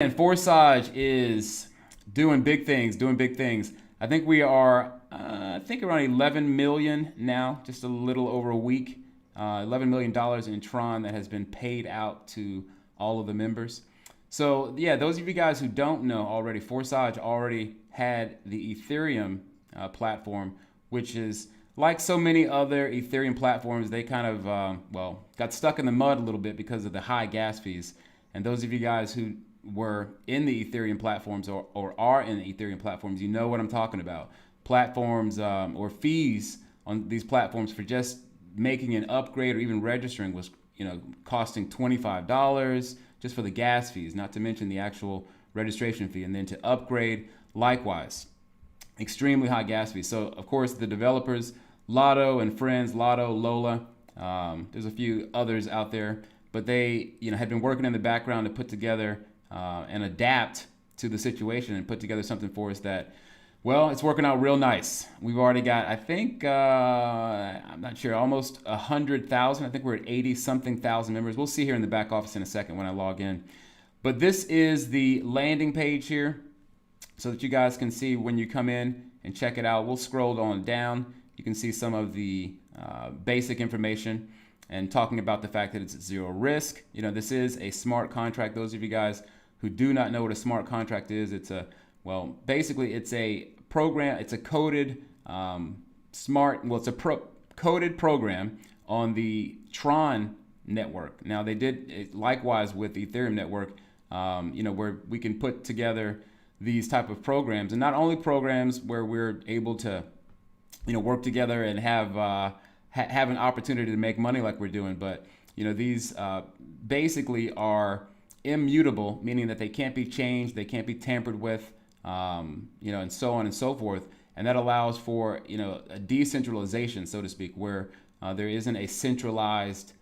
And Forsage is doing big things, doing big things. I think we are, around 11 million now, just a little over a week. $11 million in Tron that has been paid out to all of the members. So yeah, those of you guys who don't know already, Forsage already had the Ethereum platform, which is like so many other Ethereum platforms. They kind of got stuck in the mud a little bit because of the high gas fees. And those of you guys who were in the Ethereum platforms or are in the Ethereum platforms, you know what I'm talking about. Platforms or fees on these platforms for just making an upgrade or even registering was, costing $25 just for the gas fees, not to mention the actual registration fee. And then to upgrade, likewise, extremely high gas fees. So of course the developers, Lotto and Friends, Lotto, Lola, there's a few others out there, but they had been working in the background to put together and adapt to the situation and put together something for us that, well, it's working out real nice. We've already got, I think, I'm not sure, almost 100,000. I think we're at 80 something thousand members. We'll see here in the back office in a second when I log in. But this is the landing page here so that you guys can see when you come in and check it out. We'll scroll on down. You can see some of the basic information and talking about the fact that it's zero risk. This is a smart contract. Those of you guys who do not know what a smart contract is, basically it's a program, it's a coded coded program on the Tron network. Now they did it likewise with the Ethereum network, where we can put together these type of programs, and not only programs where we're able to, work together and have an opportunity to make money like we're doing, but these basically are immutable, meaning that they can't be changed, they can't be tampered with, and so on and so forth. And that allows for a decentralization, so to speak, where there isn't a centralized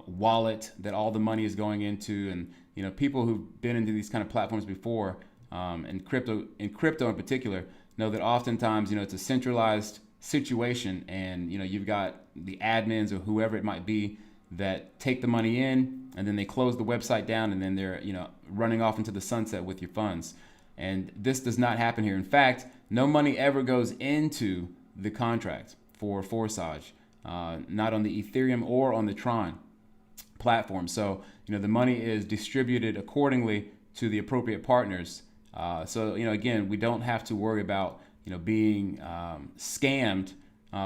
wallet that all the money is going into. And people who've been into these kind of platforms before, and crypto in particular, know that oftentimes it's a centralized situation, and you've got the admins or whoever it might be that take the money in, and then they close the website down, and then they're running off into the sunset with your funds. And this does not happen here. In fact, no money ever goes into the contract for Forsage, not on the Ethereum or on the Tron platform. So the money is distributed accordingly to the appropriate partners. So again, we don't have to worry about being scammed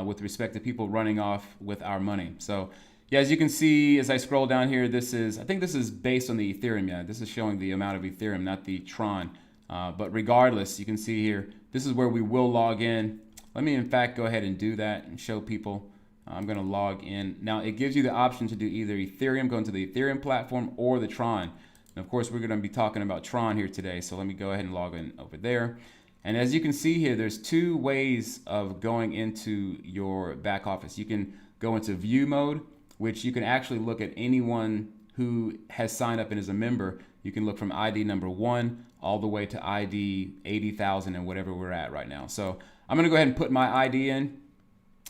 with respect to people running off with our money. So yeah, as you can see, as I scroll down here, I think this is based on the Ethereum. Yeah, this is showing the amount of Ethereum, not the Tron. But regardless, you can see here, this is where we will log in. Let me in fact go ahead and do that and show people. I'm going to log in. Now it gives you the option to do either Ethereum, go into the Ethereum platform, or the Tron. And of course, we're going to be talking about Tron here today. So let me go ahead and log in over there. And as you can see here, there's two ways of going into your back office. You can go into view mode, which you can actually look at anyone who has signed up and is a member. You can look from ID number 1 all the way to ID 80,000 and whatever we're at right now. So I'm going to go ahead and put my ID in.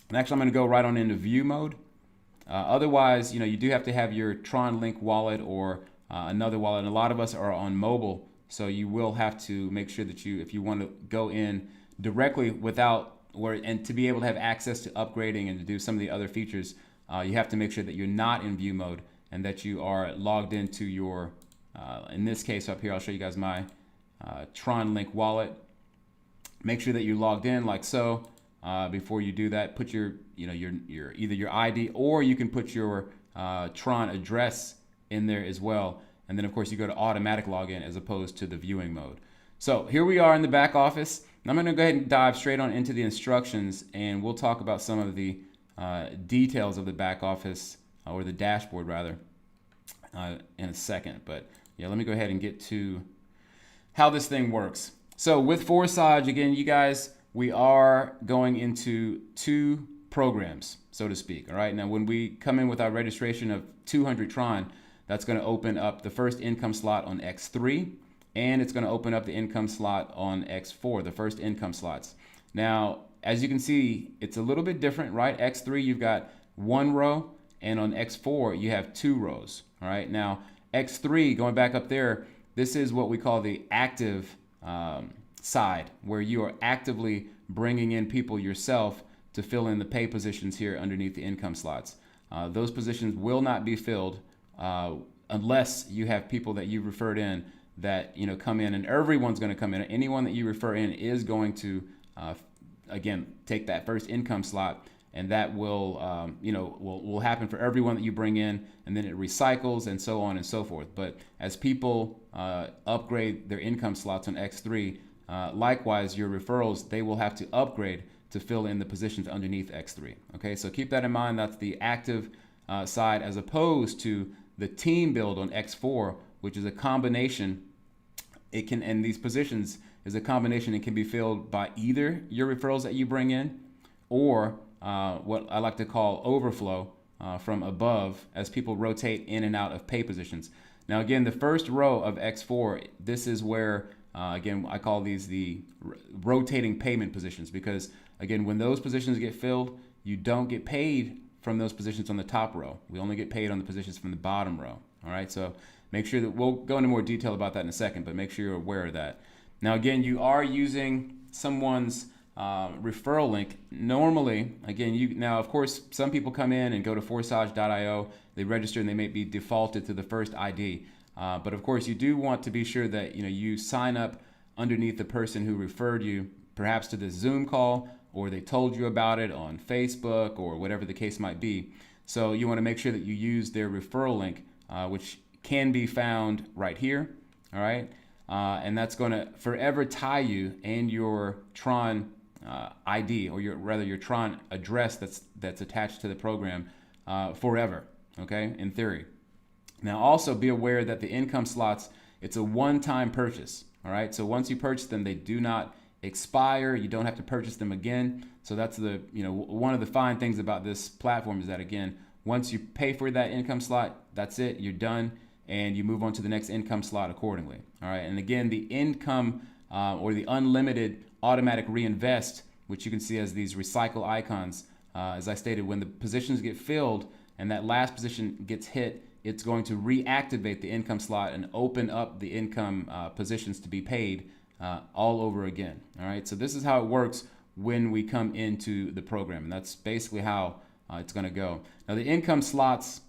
And actually, I'm going to go right on into view mode. Otherwise, you do have to have your Tron Link wallet or another wallet. And a lot of us are on mobile. So you will have to make sure that if you want to go in directly and to be able to have access to upgrading and to do some of the other features, you have to make sure that you're not in view mode and that you are logged into your, in this case up here, I'll show you guys my Tron Link wallet. Make sure that you're logged in like so. Before you do that, put your either your ID, or you can put your Tron address in there as well. And then of course you go to automatic login as opposed to the viewing mode. So here we are in the back office. I'm going to go ahead and dive straight on into the instructions, and we'll talk about some of the details of the back office, or the dashboard rather, in a second. But yeah, let me go ahead and get to how this thing works. So with Forsage, again, you guys, we are going into two programs, so to speak. All right. Now, when we come in with our registration of 200 Tron, that's going to open up the first income slot on X3, and it's going to open up the income slot on X4, the first income slots. Now, as you can see, it's a little bit different, right? X3, you've got one row, and on X4, you have two rows. All right. Now, X3, going back up there, this is what we call the active side, where you are actively bringing in people yourself to fill in the pay positions here underneath the income slots. Those positions will not be filled unless you have people that you referred in that come in, and everyone's going to come in. Anyone that you refer in is going to again take that first income slot, and that will will happen for everyone that you bring in, and then it recycles and so on and so forth. But as people upgrade their income slots on X3, likewise your referrals, they will have to upgrade to fill in the positions underneath X3. Okay, so keep that in mind. That's the active side, as opposed to the team build on X4, which is a combination. It can, and these positions is a combination. It can be filled by either your referrals that you bring in, or what I like to call overflow from above, as people rotate in and out of pay positions. Now, again, the first row of X4, this is where, again, I call these the rotating payment positions, because, again, when those positions get filled, you don't get paid from those positions on the top row. We only get paid on the positions from the bottom row. All right, so make sure that we'll go into more detail about that in a second, but make sure you're aware of that. Now, again, you are using someone's referral link. Normally, again, now, of course, some people come in and go to forsage.io, they register, and they may be defaulted to the first ID. But of course, you do want to be sure that you sign up underneath the person who referred you, perhaps to this Zoom call, or they told you about it on Facebook, or whatever the case might be. So you want to make sure that you use their referral link, which can be found right here. All right. And that's going to forever tie you and your Tron ID, or your Tron address that's attached to the program forever. Okay, in theory. Now, also be aware that the income slots, it's a one-time purchase. All right. So once you purchase them, they do not expire. You don't have to purchase them again. So that's the one of the fine things about this platform, is that, again, once you pay for that income slot, that's it. You're done, and you move on to the next income slot accordingly. All right. And again, the income or the unlimited automatic reinvest, which you can see as these recycle icons, as I stated, when the positions get filled and that last position gets hit, it's going to reactivate the income slot and open up the income positions to be paid all over again. All right. So this is how it works when we come into the program, and that's basically how it's going to go. Now, the income slots,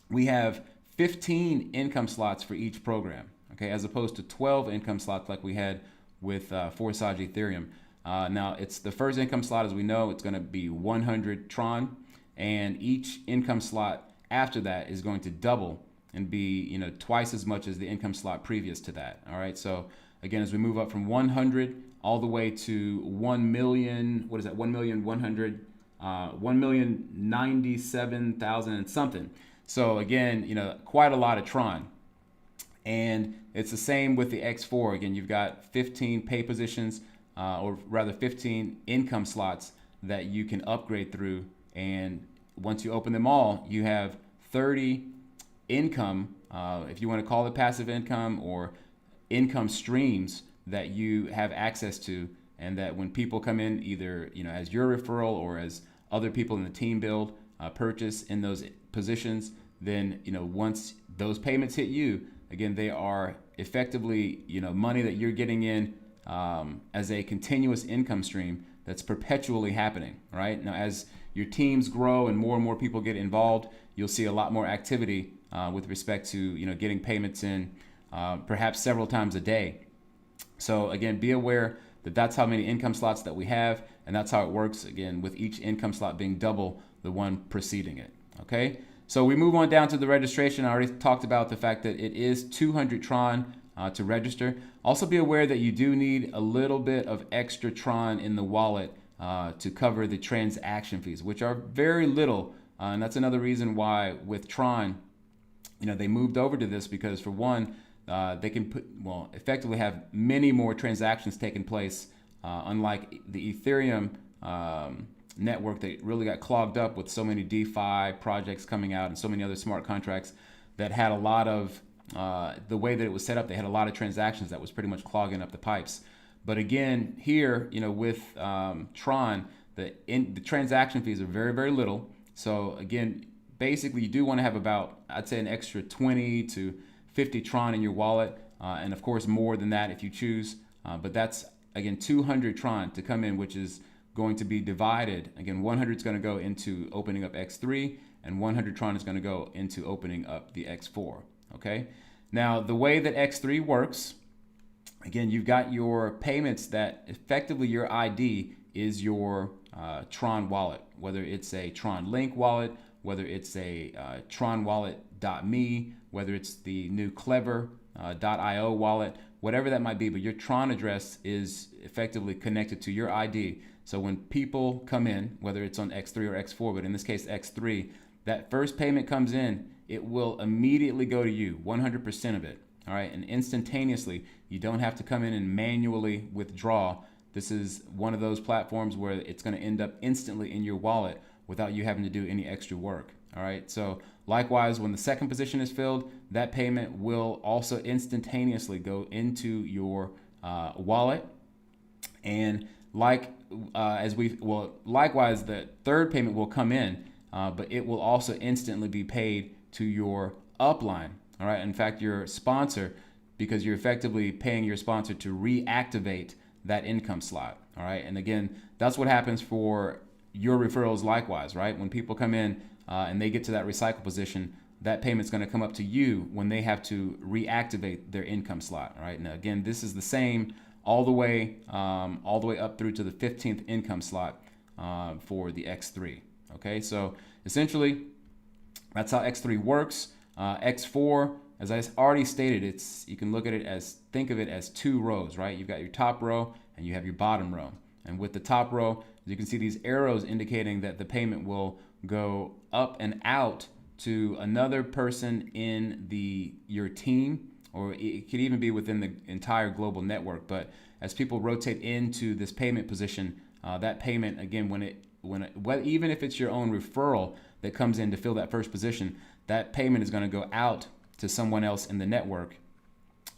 we have 15 income slots for each program, okay, as opposed to 12 income slots like we had with Forsage Ethereum. Now, it's the first income slot, as we know, it's going to be 100 Tron, and each income slot after that is going to double and be twice as much as the income slot previous to that. All right, so again, as we move up from 100 all the way to 1 million, what is that? 1,097,000 and something. So again, quite a lot of Tron. And it's the same with the X4. Again, you've got 15 pay positions, or rather 15 income slots that you can upgrade through. And once you open them all, you have 30 income, if you want to call it passive income, or income streams that you have access to, and that when people come in, either as your referral or as other people in the team build purchase in those positions, then once those payments hit you, again, they are effectively money that you're getting in as a continuous income stream that's perpetually happening. Right now, as your teams grow and more people get involved, you'll see a lot more activity with respect to getting payments in perhaps several times a day. So again, be aware that that's how many income slots that we have, and that's how it works, again, with each income slot being double the one preceding it. Okay, so we move on down to the registration. I already talked about the fact that it is 200 Tron to register. Also be aware that you do need a little bit of extra Tron in the wallet to cover the transaction fees, which are very little. And that's another reason why with Tron, they moved over to this, because for one, they can effectively have many more transactions taking place, unlike the Ethereum network that really got clogged up with so many DeFi projects coming out and so many other smart contracts that had a lot of, the way that it was set up, they had a lot of transactions that was pretty much clogging up the pipes. But again, here, with Tron, the transaction fees are very, very little. So again, basically you do want to have about, I'd say, an extra 20 to 50 Tron in your wallet. and of course more than that if you choose. But that's again 200 Tron to come in, which is going to be divided. Again, 100 is going to go into opening up X3, and 100 Tron is going to go into opening up the X4. Okay. Now the way that X3 works, again, you've got your payments that effectively your ID is your Tron wallet, whether it's a Tron Link wallet, whether it's a tronwallet.me, whether it's the new clever.io wallet, whatever that might be, but your Tron address is effectively connected to your ID. So when people come in, whether it's on X3 or X4, but in this case X3, that first payment comes in, it will immediately go to you, 100% of it. All right, and instantaneously, you don't have to come in and manually withdraw. This is one of those platforms where it's going to end up instantly in your wallet without you having to do any extra work. All right, so likewise, when the second position is filled, that payment will also instantaneously go into your wallet. And likewise, the third payment will come in, but it will also instantly be paid to your upline. All right. In fact, your sponsor, because you're effectively paying your sponsor to reactivate that income slot. All right. And again, that's what happens for your referrals likewise, right? When people come in and they get to that recycle position, that payment's going to come up to you when they have to reactivate their income slot. All right. Now, again, this is the same all the way up through to the 15th income slot for the X3. Okay. So essentially, that's how X3 works. X4, as I already stated, you can look at it think of it as two rows, right? You've got your top row and you have your bottom row. And with the top row, you can see these arrows indicating that the payment will go up and out to another person in your team, or it could even be within the entire global network. But as people rotate into this payment position, that payment, again, even if it's your own referral that comes in to fill that first position, that payment is going to go out to someone else in the network.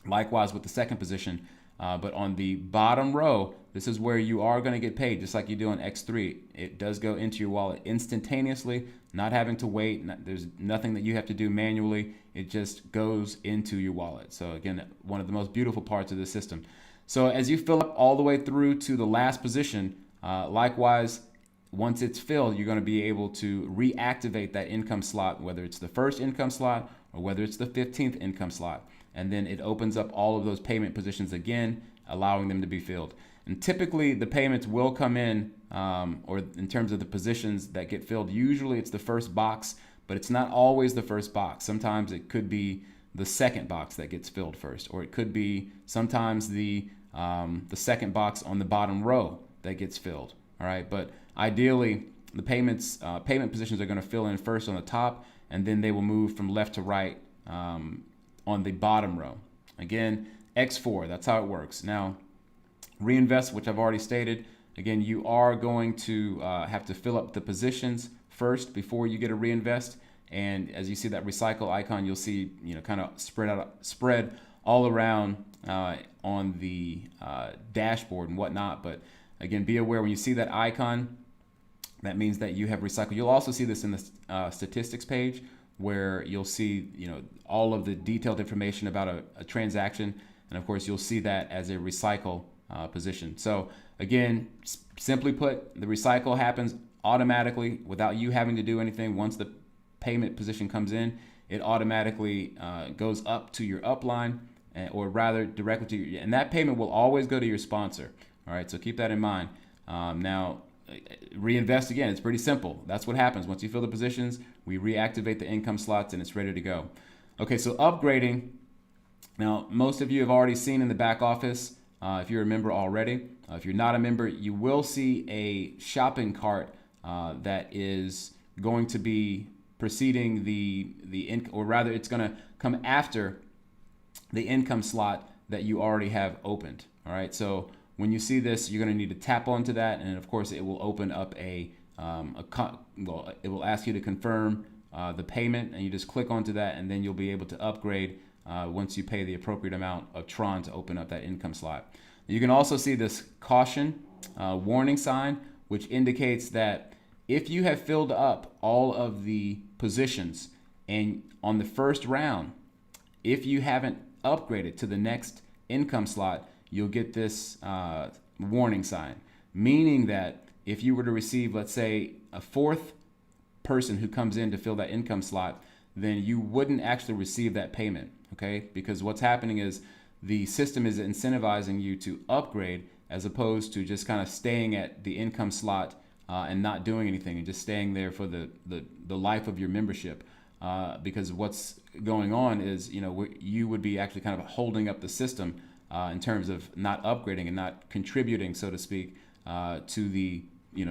Likewise with the second position. But on the bottom row, this is where you are going to get paid, just like you do on X3. It does go into your wallet instantaneously, not having to wait. There's nothing that you have to do manually. It just goes into your wallet. So again, one of the most beautiful parts of the system. So as you fill up all the way through to the last position, likewise, once it's filled, you're going to be able to reactivate that income slot, whether it's the first income slot or whether it's the 15th income slot. And then it opens up all of those payment positions again, allowing them to be filled. And typically the payments will come in, or in terms of the positions that get filled, usually it's the first box, but it's not always the first box. Sometimes it could be the second box that gets filled first, or it could be sometimes the second box on the bottom row that gets filled. All right, but ideally, the payment positions are going to fill in first on the top, and then they will move from left to right on the bottom row. Again, X4, that's how it works. Now, reinvest, which I've already stated. Again, you are going to have to fill up the positions first before you get a reinvest. And as you see that recycle icon, you'll see, kind of spread all around on the dashboard and whatnot. But again, be aware when you see that icon, that means that you have recycled. You'll also see this in the statistics page, where you'll see, all of the detailed information about a transaction. And of course, you'll see that as a recycle position. So again, simply put, the recycle happens automatically without you having to do anything. Once the payment position comes in, it automatically goes up to your upline, or rather directly to your, and that payment will always go to your sponsor. All right, so keep that in mind. Now, reinvest, again, it's pretty simple. That's what happens. Once you fill the positions, we reactivate the income slots and it's ready to go. Okay, so upgrading. Now, most of you have already seen in the back office, if you're a member already. If you're not a member, you will see a shopping cart that is going to be preceding or rather it's going to come after the income slot that you already have opened. All right, so when you see this, you're going to need to tap onto that, and of course, it will open up it will ask you to confirm the payment, and you just click onto that, and then you'll be able to upgrade once you pay the appropriate amount of Tron to open up that income slot. You can also see this caution warning sign, which indicates that if you have filled up all of the positions and on the first round, if you haven't upgrade it to the next income slot, you'll get this warning sign, meaning that if you were to receive, let's say, a fourth person who comes in to fill that income slot, then you wouldn't actually receive that payment, okay? Because what's happening is the system is incentivizing you to upgrade as opposed to just kind of staying at the income slot and not doing anything and just staying there for the life of your membership. Because what's going on is, you would be actually kind of holding up the system in terms of not upgrading and not contributing, so to speak, to the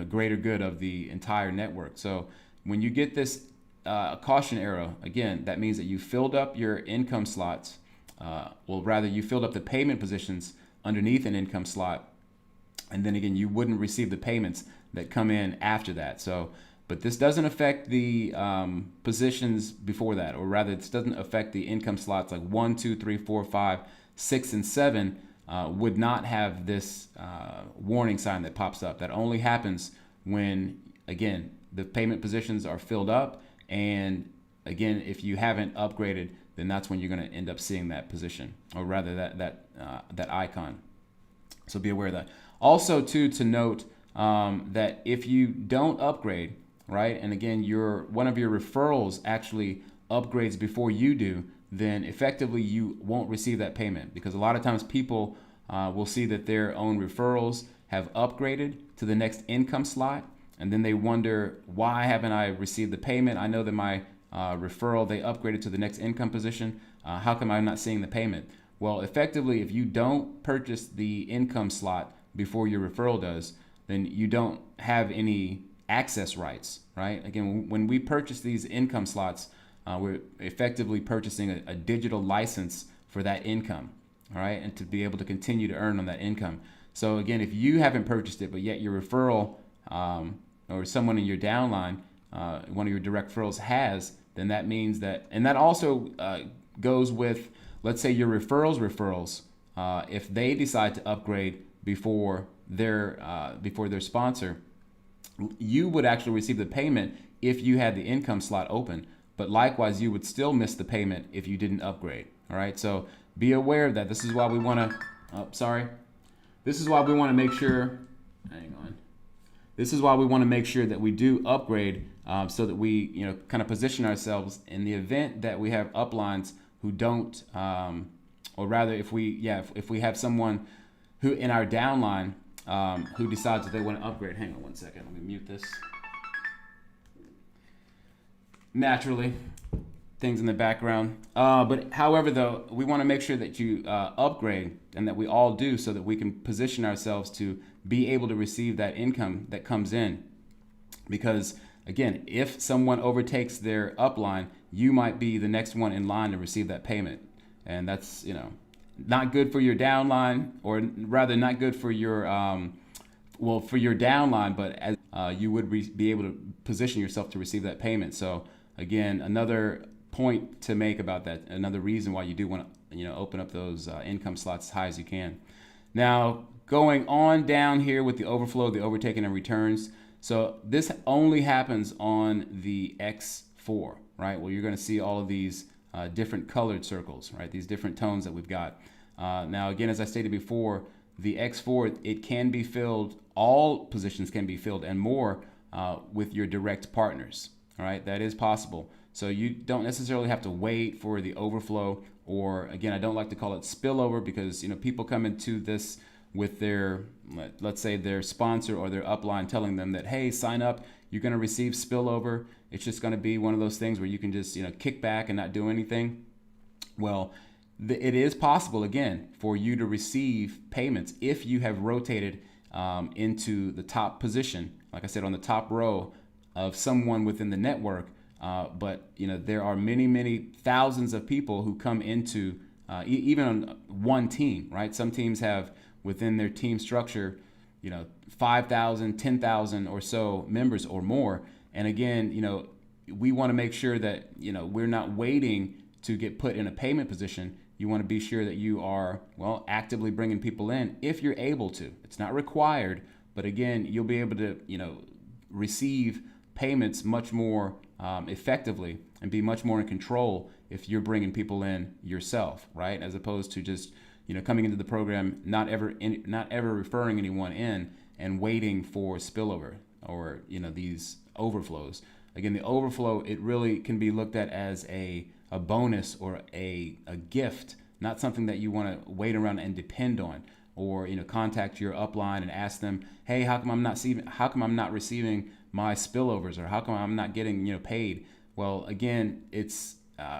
greater good of the entire network. So when you get this caution arrow, again, that means that you filled up your income slots. You filled up the payment positions underneath an income slot, and then again, you wouldn't receive the payments that come in after that. So, but this doesn't affect the positions before that, or rather, this doesn't affect the income slots like 1, 2, 3, 4, 5, 6, and 7 would not have this warning sign that pops up. That only happens when, again, the payment positions are filled up, and again, if you haven't upgraded, then that's when you're going to end up seeing that position, or rather that icon. So be aware of that. Also, too, to note that if you don't upgrade, right, and again, one of your referrals actually upgrades before you do, then effectively you won't receive that payment, because a lot of times people will see that their own referrals have upgraded to the next income slot, and then they wonder, why haven't I received the payment? I know that my referral, they upgraded to the next income position. How come I'm not seeing the payment? Well, effectively, if you don't purchase the income slot before your referral does, then you don't have any access rights, right? Again, when we purchase these income slots, we're effectively purchasing a digital license for that income, all right? And to be able to continue to earn on that income. So again, if you haven't purchased it, but yet your referral or someone in your downline, one of your direct referrals has, then that means that, and that also goes with, let's say your referrals, if they decide to upgrade before their sponsor, you would actually receive the payment if you had the income slot open, but likewise you would still miss the payment if you didn't upgrade. All right, so be aware of that. This is why we want to this is why we want to make sure, this is why we want to make sure that we do upgrade, so that we kind of position ourselves in the event that we have uplines who don't, or rather if we have someone who in our downline who decides that they want to upgrade. Hang on one second, let me mute this. Naturally, things in the background. But however, though, we want to make sure that you upgrade, and that we all do, so that we can position ourselves to be able to receive that income that comes in. Because again, if someone overtakes their upline, you might be the next one in line to receive that payment. And that's, not good for your downline, or rather not good for your, for your downline, but as you would be able to position yourself to receive that payment. So again, another point to make about that, another reason why you do want to, open up those income slots as high as you can. Now, going on down here with the overflow, the overtaking, and returns. So this only happens on the X4, right? Well, you're going to see all of these different colored circles, right? These different tones that we've got. Now, again, as I stated before, the X4, it can be filled, all positions can be filled and more with your direct partners, all right? That is possible. So you don't necessarily have to wait for the overflow, or again, I don't like to call it spillover, because people come into this with their, let's say their sponsor or their upline telling them that, hey, sign up, you're going to receive spillover. It's just going to be one of those things where you can just kick back and not do anything. Well, it is possible, again, for you to receive payments if you have rotated into the top position, like I said, on the top row of someone within the network. But there are many thousands of people who come into even on one team, right? Some teams have within their team structure, 5,000, 10,000 or so members or more. And again, we want to make sure that we're not waiting to get put in a payment position. You want to be sure that you are actively bringing people in if you're able to. It's not required, but again, you'll be able to receive payments much more effectively and be much more in control if you're bringing people in yourself, right? As opposed to just, coming into the program, not ever referring anyone in and waiting for spillover or, these overflows. Again, the overflow, it really can be looked at as a bonus or a gift, not something that you want to wait around and depend on, or contact your upline and ask them, hey, how come I'm not receiving my spillovers, or how come I'm not getting paid? Well, again, it's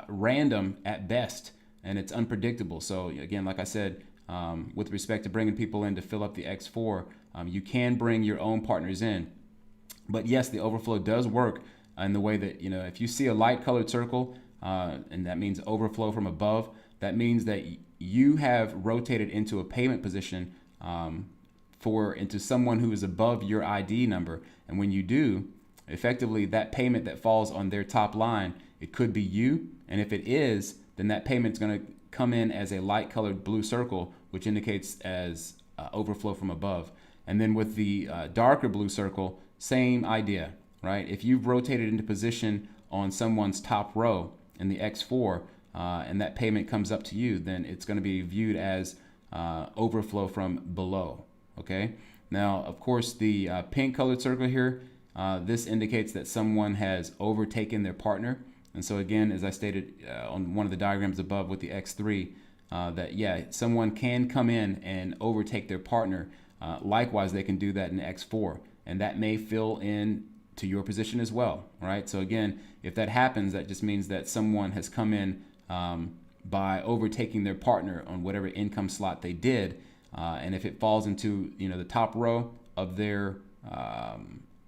random at best, and it's unpredictable. So again, like I said, with respect to bringing people in to fill up the X4, you can bring your own partners in. But yes, the overflow does work in the way that, if you see a light colored circle, and that means overflow from above, that means that you have rotated into a payment position into someone who is above your ID number. And when you do, effectively that payment that falls on their top line, it could be you. And if it is, then that payment's going to come in as a light colored blue circle, which indicates as overflow from above. And then with the darker blue circle, same idea, right? If you've rotated into position on someone's top row in the X4, and that payment comes up to you, then it's going to be viewed as overflow from below. Okay. Now, of course, the pink colored circle here, this indicates that someone has overtaken their partner. And so again, as I stated on one of the diagrams above with the X3, that someone can come in and overtake their partner. Likewise, they can do that in X4, and that may fill in to your position as well, right? So again, if that happens, that just means that someone has come in by overtaking their partner on whatever income slot they did, and if it falls into the top row of their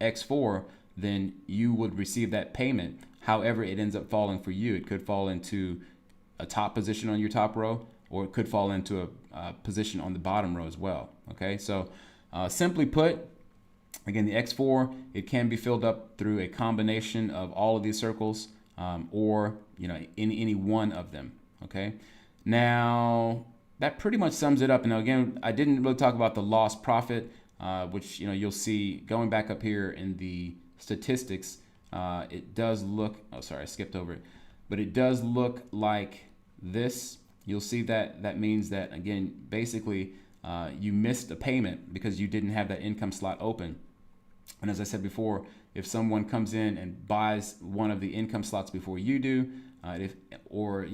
X4, then you would receive that payment. However it ends up falling for you, it could fall into a top position on your top row, or it could fall into a position on the bottom row as well. Okay, so simply put, again, the X4, it can be filled up through a combination of all of these circles, or in any one of them. Okay, now that pretty much sums it up. Now again, I didn't really talk about the lost profit, which you'll see going back up here in the statistics. It does look, oh sorry, I skipped over it, but it does look like this. You'll see that means that, again, basically you missed a payment because you didn't have that income slot open. And as I said before, if someone comes in and buys one of the income slots before you do, or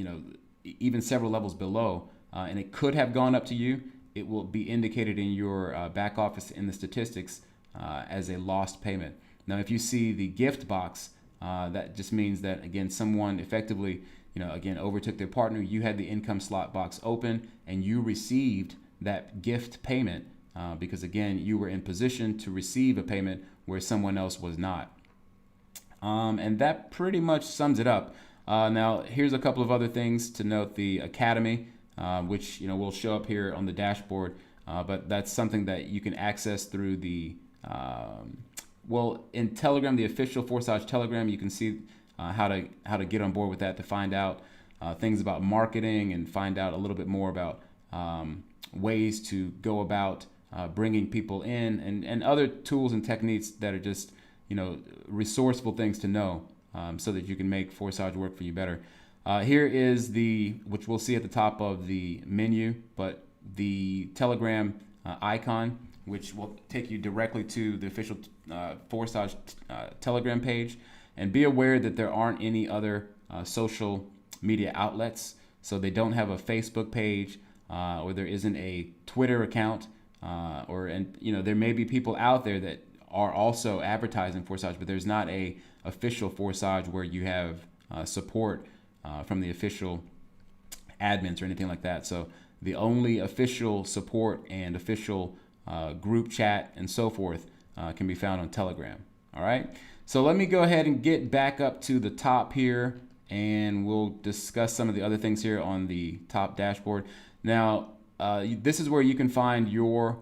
even several levels below, and it could have gone up to you, it will be indicated in your back office in the statistics as a lost payment. Now, if you see the gift box, that just means that, again, someone effectively, again, overtook their partner. You had the income slot box open and you received that gift payment because, again, you were in position to receive a payment where someone else was not. And that pretty much sums it up. Now, here's a couple of other things to note. The Academy, which will show up here on the dashboard, but that's something that you can access through the in Telegram, the official Forsage Telegram. You can see how to get on board with that to find out things about marketing and find out a little bit more about ways to go about bringing people in, and other tools and techniques that are just resourceful things to know, so that you can make Forsage work for you better. Here is which we'll see at the top of the menu, but the Telegram icon, which will take you directly to the official Forsage Telegram page. And be aware that there aren't any other social media outlets. So they don't have a Facebook page, or there isn't a Twitter account, there may be people out there that are also advertising Forsage, but there's not a official Forsage where you have support from the official admins or anything like that. So the only official support and official group chat and so forth can be found on Telegram. All right. So let me go ahead and get back up to the top here, and we'll discuss some of the other things here on the top dashboard. Now, this is where you can find your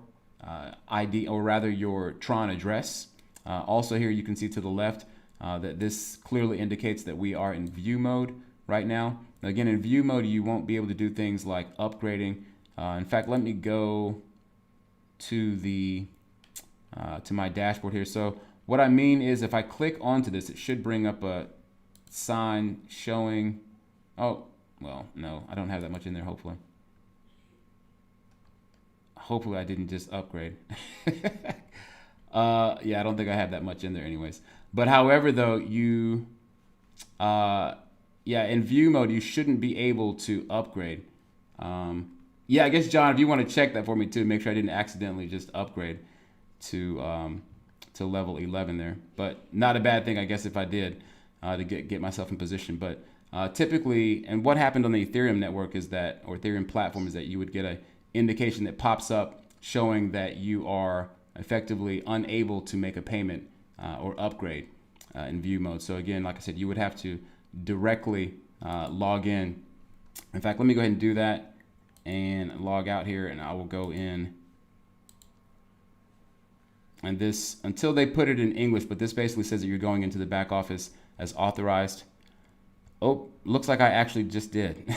ID, or rather your Tron address. Also here you can see to the left that this clearly indicates that we are in view mode right now. Now, again, in view mode, you won't be able to do things like upgrading. In fact, let me go to to my dashboard here. So what I mean is, if I click onto this, it should bring up a sign showing. Oh, well, no, I don't have that much in there, hopefully. Hopefully I didn't just upgrade. Yeah, I don't think I have that much in there anyways. But however, though, yeah, in view mode, you shouldn't be able to upgrade. Yeah, I guess, John, if you want to check that for me too, make sure I didn't accidentally just upgrade to level 11 there. But not a bad thing, I guess, if I did to get myself in position. But typically, and what happened on the Ethereum network is that, or Ethereum platform, is that you would get a indication that pops up showing that you are effectively unable to make a payment or upgrade in view mode. So again, like I said, you would have to directly log in. In fact, let me go ahead and do that and log out here, and I will go in. And this, until they put it in English, but this basically says that you're going into the back office as authorized. Oh, looks like I actually just did.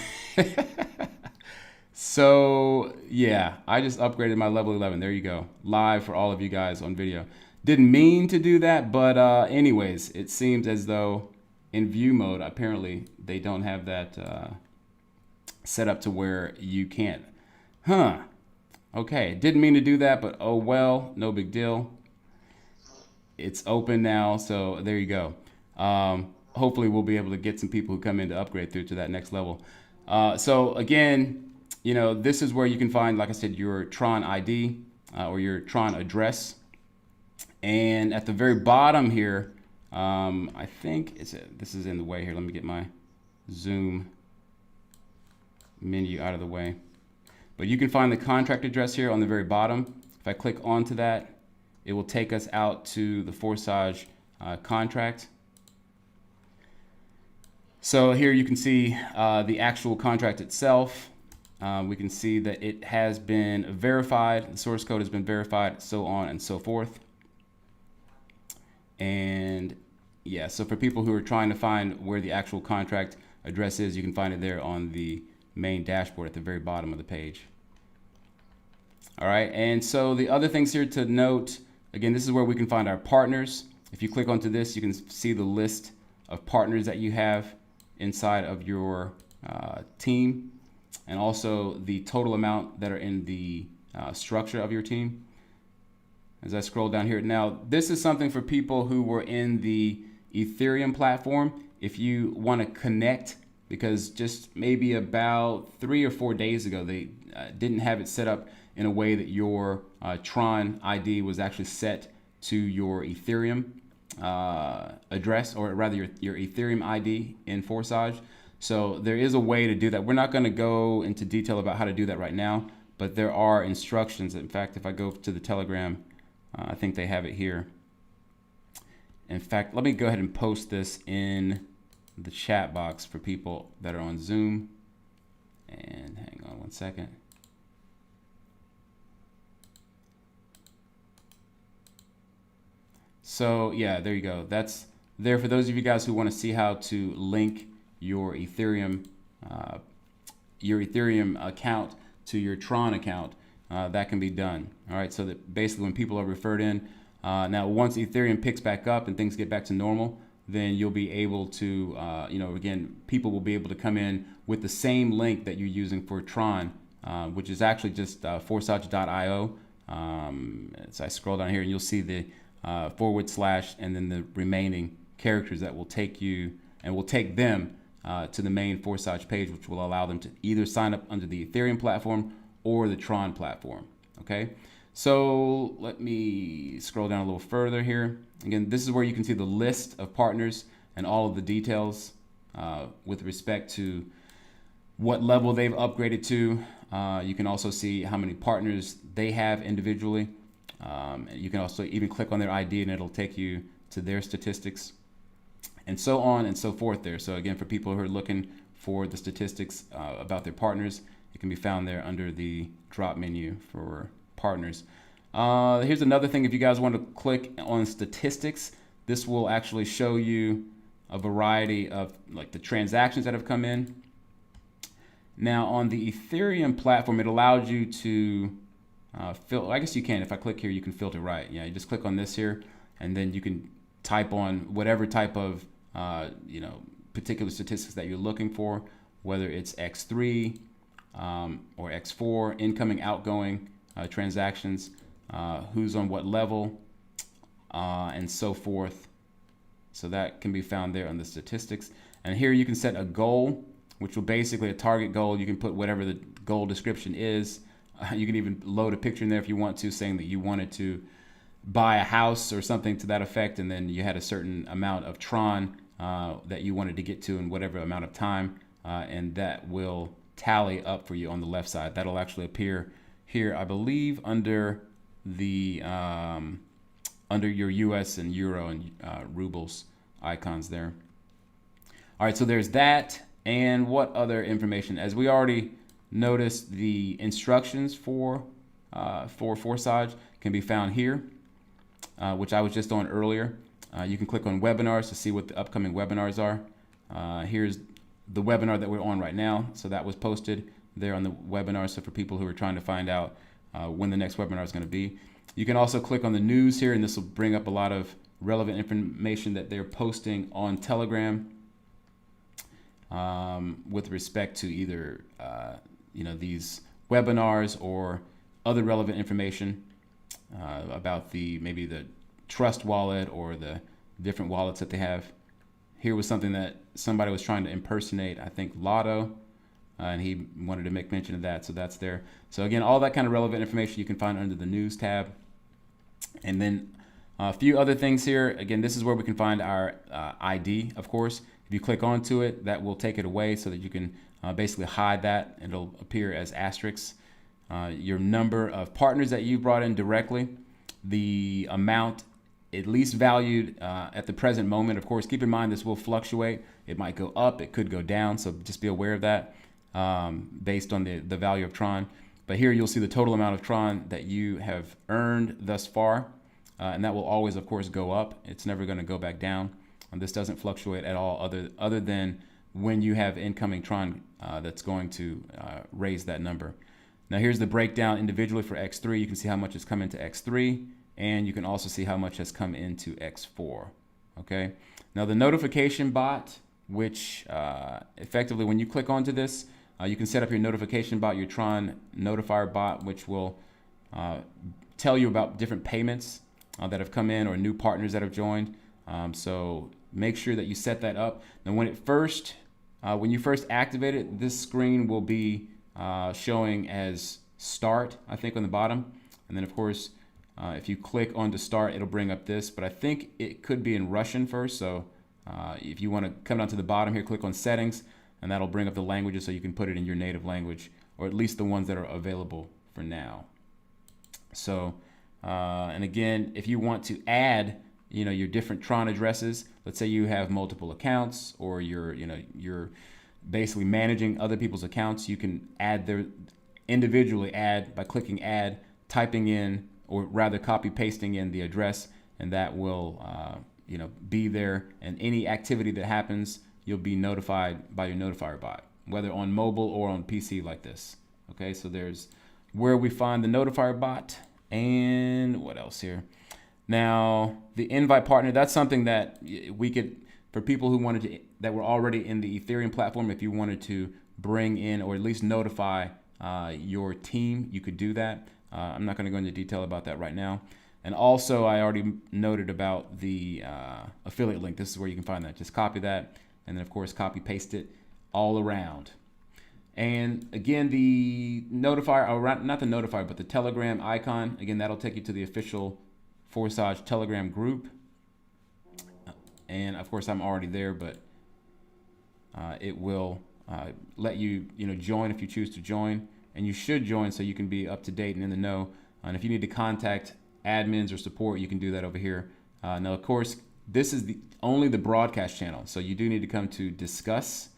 So yeah, I just upgraded my level 11. There you go, live for all of you guys on video. Didn't mean to do that, but anyways, it seems as though in view mode, apparently they don't have that set up to where you can't. Huh. Okay, didn't mean to do that, but oh well, no big deal. It's open now, so there you go. Hopefully we'll be able to get some people who come in to upgrade through to that next level. So again, you know, this is where you can find, like I said, your Tron ID or your Tron address. And at the very bottom here, I think this is in the way here. Let me get my Zoom menu out of the way. But you can find the contract address here on the very bottom. If I click onto that, it will take us out to the Forsage contract. So here you can see the actual contract itself. We can see that it has been verified, the source code has been verified, so on and so forth. And yeah, so for people who are trying to find where the actual contract address is, you can find it there on the main dashboard at the very bottom of the page. All right, and so the other things here to note, again, this is where we can find our partners. If you click onto this, you can see the list of partners that you have inside of your team, and also the total amount that are in the structure of your team. As I scroll down here, now this is something for people who were in the Ethereum platform. If you want to connect, because just maybe about 3 or 4 days ago, they didn't have it set up in a way that your Tron ID was actually set to your Ethereum address, or rather your Ethereum ID in Forsage. So there is a way to do that. We're not going to go into detail about how to do that right now, but there are instructions. In fact, if I go to the Telegram, I think they have it here. In fact, let me go ahead and post this in the chat box for people that are on Zoom. And hang on one second. So yeah, there you go. That's there for those of you guys who want to see how to link your Ethereum account to your Tron account. That can be done. All right, so that basically when people are referred in, now once Ethereum picks back up and things get back to normal, then you'll be able to, again, people will be able to come in with the same link that you're using for Tron, which is actually just forsage.io. So I scroll down here and you'll see the / and then the remaining characters that will take you and will take them to the main Forsage page, which will allow them to either sign up under the Ethereum platform or the Tron platform. Okay, so let me scroll down a little further here. Again, this is where you can see the list of partners and all of the details with respect to what level they've upgraded to. You can also see how many partners they have individually. You can also even click on their ID and it'll take you to their statistics and so on and so forth there. So again, for people who are looking for the statistics about their partners, it can be found there under the drop menu for partners. Here's another thing. If you guys want to click on statistics, this will actually show you a variety of like the transactions that have come in. Now on the Ethereum platform, it allows you to filter. I guess you can, if I click here, you can filter right. Yeah, you just click on this here and then you can type on whatever type of particular statistics that you're looking for, whether it's X3 or X4, incoming, outgoing transactions, who's on what level, and so forth. So that can be found there on the statistics. And here you can set a goal, which will basically a target goal. You can put whatever the goal description is. You can even load a picture in there if you want to, saying that you wanted to buy a house or something to that effect, and then you had a certain amount of Tron that you wanted to get to in whatever amount of time, and that will tally up for you on the left side. That'll actually appear here, I believe, under the under your US and Euro and rubles icons there. All right, so there's that. And what other information? As we already noticed, the instructions for Forsage can be found here, which I was just on earlier. You can click on webinars to see what the upcoming webinars are. Here's the webinar that we're on right now. So that was posted there on the webinar. So for people who are trying to find out when the next webinar is going to be. You can also click on the news here, and this will bring up a lot of relevant information that they're posting on Telegram with respect to either these webinars or other relevant information about maybe the Trust wallet or the different wallets that they have. Here was something that somebody was trying to impersonate, I think Lotto, and he wanted to make mention of that, so that's there. So again, all that kind of relevant information you can find under the news tab. And then a few other things here. Again, this is where we can find our ID, of course. If you click onto it, that will take it away so that you can basically hide that. It'll appear as asterisks. Your number of partners that you brought in directly, the amount at least valued at the present moment. Of course, keep in mind this will fluctuate. It might go up, it could go down, so just be aware of that based on the value of Tron. But here you'll see the total amount of Tron that you have earned thus far, and that will always, of course, go up. It's never going to go back down. And this doesn't fluctuate at all other than when you have incoming Tron that's going to raise that number. Now here's the breakdown individually for X3. You can see how much has come into X3, and you can also see how much has come into X4. Okay. Now the notification bot, which effectively when you click onto this, you can set up your notification bot, your Tron notifier bot, which will tell you about different payments that have come in or new partners that have joined. So make sure that you set that up. Now when you first activate it, this screen will be showing as start, I think, on the bottom. And then of course, if you click on to start, it'll bring up this, but I think it could be in Russian first. So if you want to come down to the bottom here, click on settings, and that'll bring up the languages so you can put it in your native language, or at least the ones that are available for now. So, and again, if you want to add, your different Tron addresses, let's say you have multiple accounts, or you're basically managing other people's accounts, you can individually add by clicking add, typing in, or rather copy pasting in the address, and that will be there. And any activity that happens, you'll be notified by your notifier bot, whether on mobile or on PC like this. Okay, so there's where we find the notifier bot. And what else here? Now, the invite partner, that's something that we could, for people who that were already in the Ethereum platform, if you wanted to bring in or at least notify your team, you could do that. I'm not going to go into detail about that right now. And also, I already noted about the affiliate link. This is where you can find that. Just copy that, and then, of course, copy paste it all around. And again, the notifier, or not the notifier, but the Telegram icon, again, that'll take you to the official Forsage Telegram group. And of course, I'm already there, but it will let you, join if you choose to join. And you should join so you can be up to date and in the know. And if you need to contact admins or support, you can do that over here. Now, of course, this is only the broadcast channel. So you do need to come to discuss,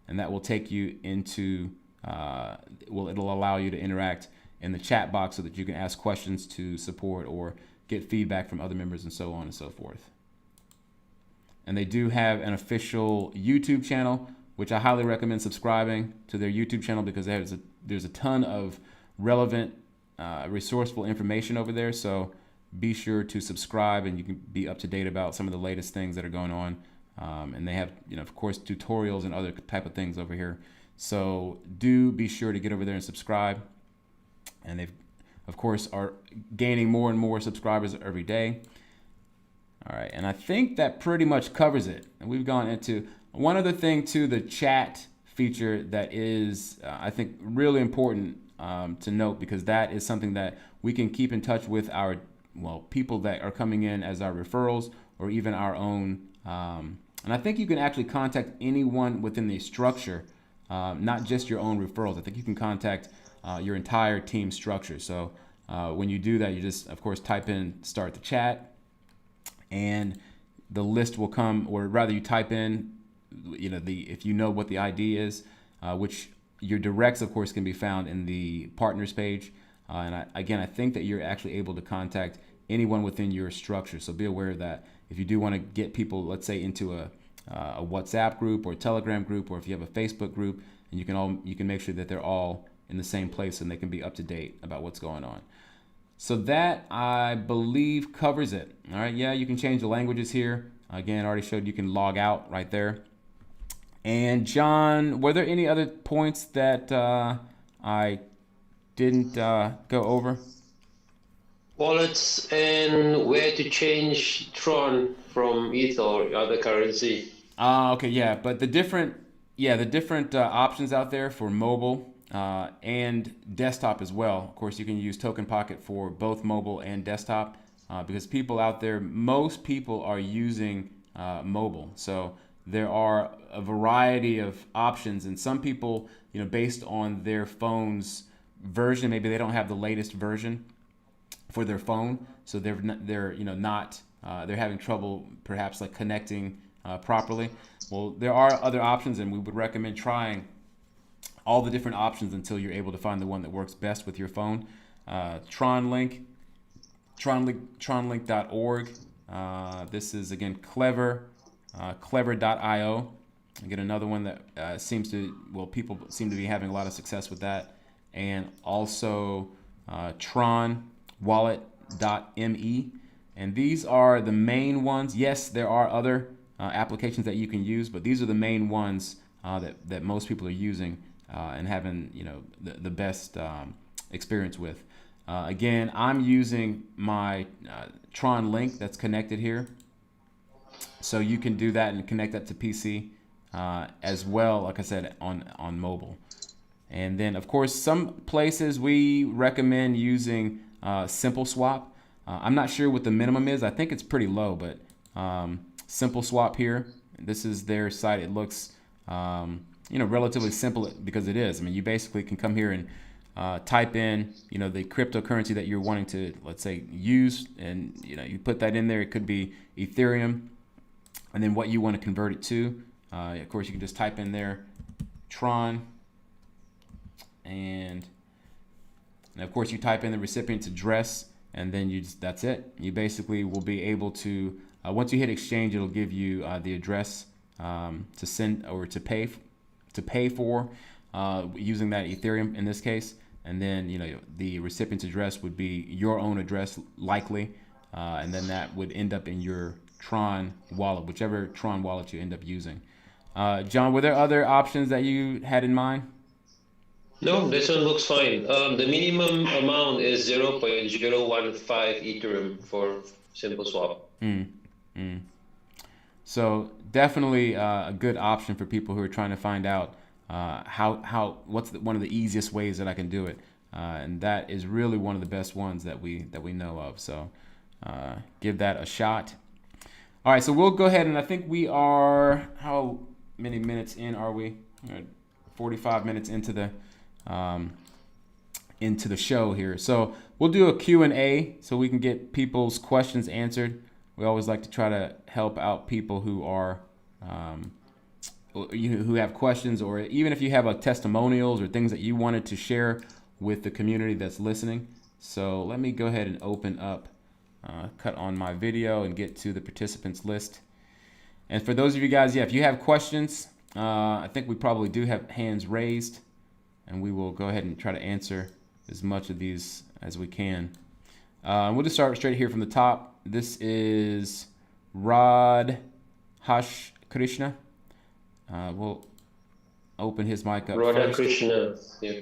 and that will take you into, it'll allow you to interact in the chat box so that you can ask questions to support or get feedback from other members and so on and so forth. And they do have an official YouTube channel, which I highly recommend subscribing to their YouTube channel, because there's a ton of relevant, resourceful information over there. So be sure to subscribe, and you can be up to date about some of the latest things that are going on And they have, of course, tutorials and other type of things over here. So do be sure to get over there and subscribe. And they've, of course, are gaining more and more subscribers every day. All right, and I think that pretty much covers it. And we've gone into one other thing too, the chat feature that is, I think, really important to note, because that is something that we can keep in touch with our, people that are coming in as our referrals or even our own. And I think you can actually contact anyone within the structure, not just your own referrals. I think you can contact your entire team structure. So when you do that, you just, of course, type in start the chat, and the list will come, or rather you type in, if you know what the ID is, which your directs, of course, can be found in the partners page. And I think that you're actually able to contact anyone within your structure. So be aware of that. If you do want to get people, let's say, into a WhatsApp group or a Telegram group, or if you have a Facebook group, and you can make sure that they're all in the same place and they can be up to date about what's going on. So that, I believe, covers it. All right, yeah, you can change the languages here. Again, I already showed you can log out right there. And John, were there any other points that I didn't go over? Wallets and where to change Tron from ETH or other currency. Okay, yeah, but the different options out there for mobile and desktop as well. Of course, you can use Token Pocket for both mobile and desktop because people out there, most people are using mobile. So there are a variety of options, and some people, based on their phone's version, maybe they don't have the latest version for their phone, so they're having trouble perhaps like connecting properly. Well, there are other options, and we would recommend trying all the different options until you're able to find the one that works best with your phone. Tronlink, tronlink.org. This is, again, clever.io. Again, another one that people seem to be having a lot of success with that. And also tronwallet.me. And these are the main ones. Yes, there are other applications that you can use, but these are the main ones that most people are using and having the best experience with. Again, I'm using my Tron link that's connected here, so you can do that and connect that to PC as well. Like I said, on mobile. And then, of course, some places we recommend using Simple Swap. I'm not sure what the minimum is. I think it's pretty low, but Simple Swap here. This is their site. It looks relatively simple because it is. I mean, you basically can come here and type in the cryptocurrency that you're wanting to, let's say, use, and you put that in there. It could be Ethereum, and then what you want to convert it to. Of course, you can just type in there Tron, and of course you type in the recipient's address, and then that's it. You basically will be able to once you hit exchange, it'll give you the address to send or to pay for using that Ethereum in this case, and then the recipient's address would be your own address likely, and then that would end up in your Tron wallet, whichever Tron wallet you end up using. John, were there other options that you had in mind? No, this one looks fine. The minimum amount is 0.015 Ethereum for Simple Swap. So definitely a good option for people who are trying to find out what's one of the easiest ways that I can do it, and that is really one of the best ones that we know of. So give that a shot. All right, so we'll go ahead, and I think we are, how many minutes in are we? 45 minutes into the show here. So we'll do a Q&A so we can get people's questions answered. We always like to try to help out people who are who have questions, or even if you have testimonials or things that you wanted to share with the community that's listening. So let me go ahead and open up, cut on my video and get to the participants list. And for those of you guys, if you have questions, I think we probably do have hands raised, and we will go ahead and try to answer as much of these as we can. We'll just start straight here from the top. This is Rod Krishna. We'll open his mic up Radha first. Krishna. Yeah.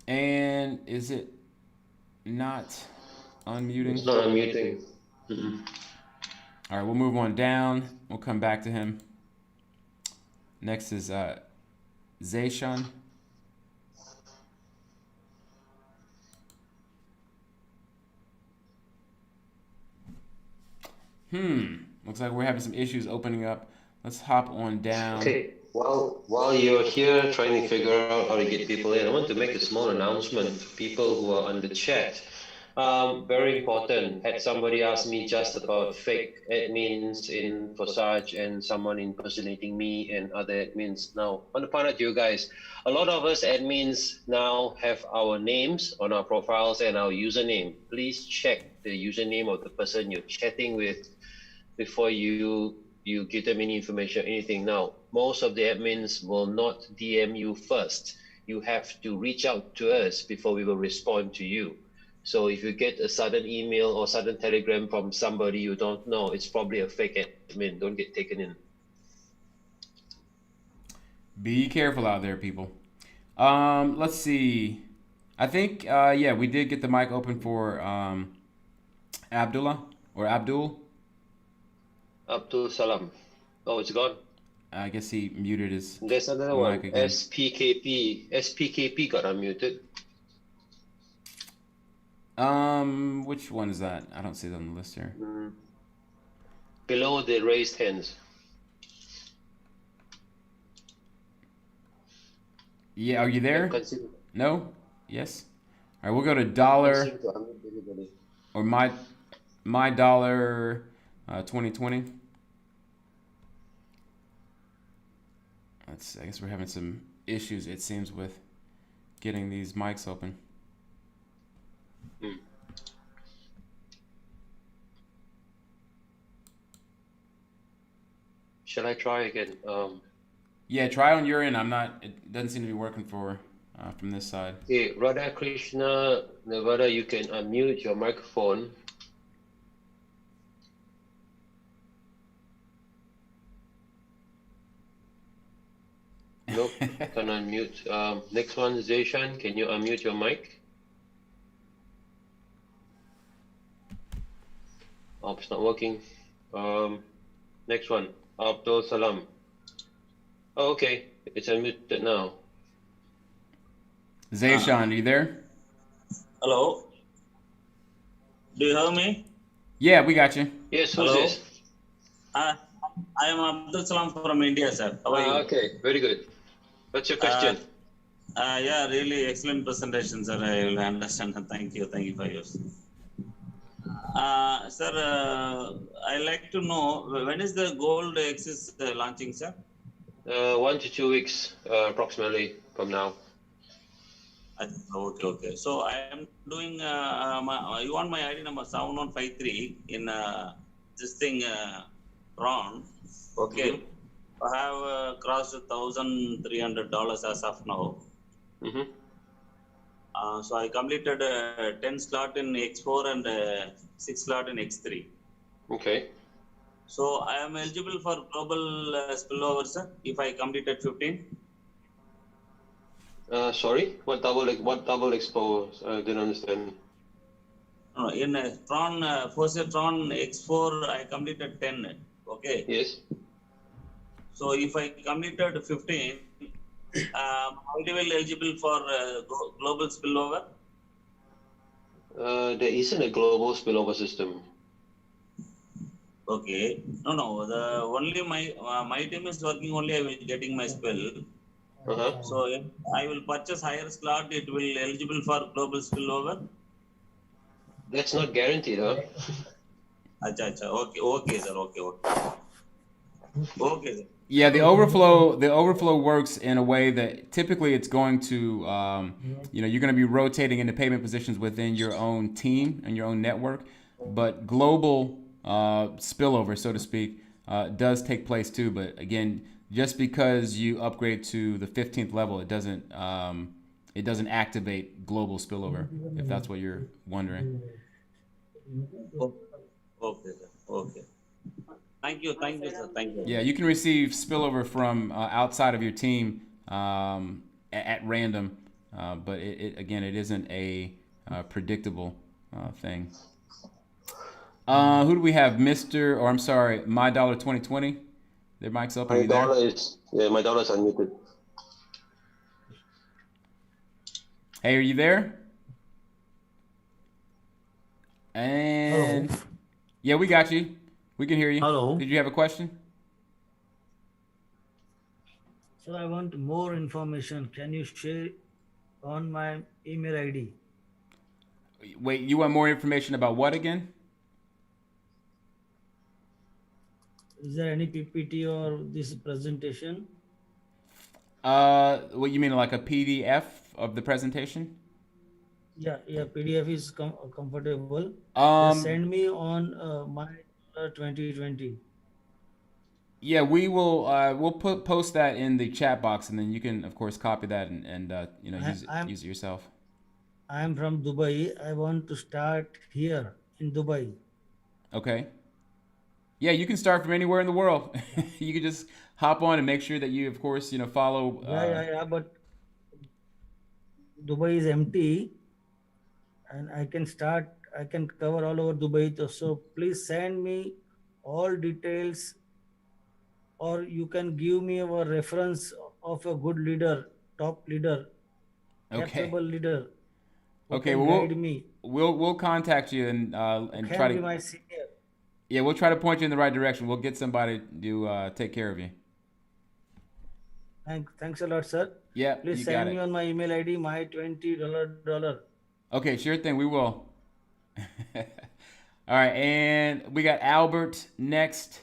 And is it not unmuting? It's not unmuting. Mm-mm. All right, we'll move on down. We'll come back to him. Next is Zayshan. Looks like we're having some issues opening up. Let's hop on down. Okay. While you're here trying to figure out how to get people in, I want to make a small announcement for people who are on the chat. Very important. Had somebody ask me just about fake admins in Forsage and someone impersonating me and other admins. Now, I want to point out to you guys, a lot of us admins now have our names on our profiles and our username. Please check the username of the person you're chatting with before you give them any information, anything. Now, most of the admins will not DM you first. You have to reach out to us before we will respond to you. So if you get a sudden email or sudden telegram from somebody you don't know, it's probably a fake admin. Don't get taken in. Be careful out there, people. Let's see. I think, yeah, we did get the mic open for Abdullah or Abdul. Abdul Salam. Oh, it's gone. I guess he muted his There's another mic one. again. SPKP. SPKP got unmuted. Which one is that? I don't see that on the list here. Below the raised hands. Yeah, are you there? Consider, No? Yes? All right, we'll go to dollar consider to unmute everybody. or my dollar 2020. I guess we're having some issues, it seems, with getting these mics open. Shall I try again? Yeah, try on your end. It doesn't seem to be working from this side. Okay, Radha Krishna, Nevada, you can unmute your microphone. Nope, can unmute. Next one, Zayshan, can you unmute your mic? Oh, it's not working. Next one, Abdul Salam. Oh, okay, it's unmuted now. Zayshan, are you there? Hello. Do you hear me? Yeah, we got you. Yes, who's Hello. this? I am Abdul Salam from India, sir. How are you? Okay, very good. What's your question? Yeah, really excellent presentation, sir. I will understand. Thank you for yours. Sir, I like to know when is the gold axis launching, sir? 1 to 2 weeks approximately from now. Okay. So I am doing. You want my ID number 7153 in this thing, Tron. Okay. Mhm. I have crossed $1,300 as of now. Mm-hmm. So I completed 10 slot in X4 and 6 slot in X3. Okay. So I am eligible for global spillover, sir, if I completed 15. Sorry, what double expose? I didn't understand. No, in Tron, Forsage Tron X4, I completed 10. Okay. Yes. So if I completed 15, how do I eligible for global spillover? There isn't a global spillover system. Okay. No. The only my team is working only. I will getting my spill. Uh-huh. So if I will purchase higher slot, it will eligible for global spillover. That's not guaranteed, huh? Acha. Okay, sir. Okay, sir. Yeah, the overflow works in a way that typically it's going to, you're going to be rotating into payment positions within your own team and your own network, but global spillover, so to speak, does take place too. But again, just because you upgrade to the 15th level, it doesn't activate global spillover, if that's what you're wondering. Okay, sir. Okay. Thank you, sir. Thank you. Yeah, you can receive spillover from outside of your team at random, but again, it isn't a predictable thing. Who do we have, Mister? Or I'm sorry, My Dollar 2020. Their mic's open. Are you there? My dollar is unmuted. Hey, are you there? Hello. And yeah, we got you. We can hear you. Hello. Did you have a question? So I want more information. Can you share on my email ID? Wait, you want more information about what again? Is there any PPT or this presentation? What you mean, like a PDF of the presentation? Yeah, PDF is comfortable. Just Um, send me on my 2020. yeah, we will. We'll post that in the chat box, and then you can, of course, copy that and I, use it yourself. I'm from Dubai. I want to start here in Dubai. Okay. Yeah, you can start from anywhere in the world. You can just hop on and make sure that you, of course, follow. But Dubai is empty, and I can cover all over Dubai. So please send me all details, or you can give me a reference of a good leader, top leader, Okay. capable leader who Okay. can Well, guide me, we'll contact you who and try can be to, my senior. yeah, we'll try to point you in the right direction. We'll get somebody to take care of you. Thanks a lot, sir. Yeah, Please you got send me it. on my email ID my $20. Okay, sure thing. We will. All right, and we got Albert next.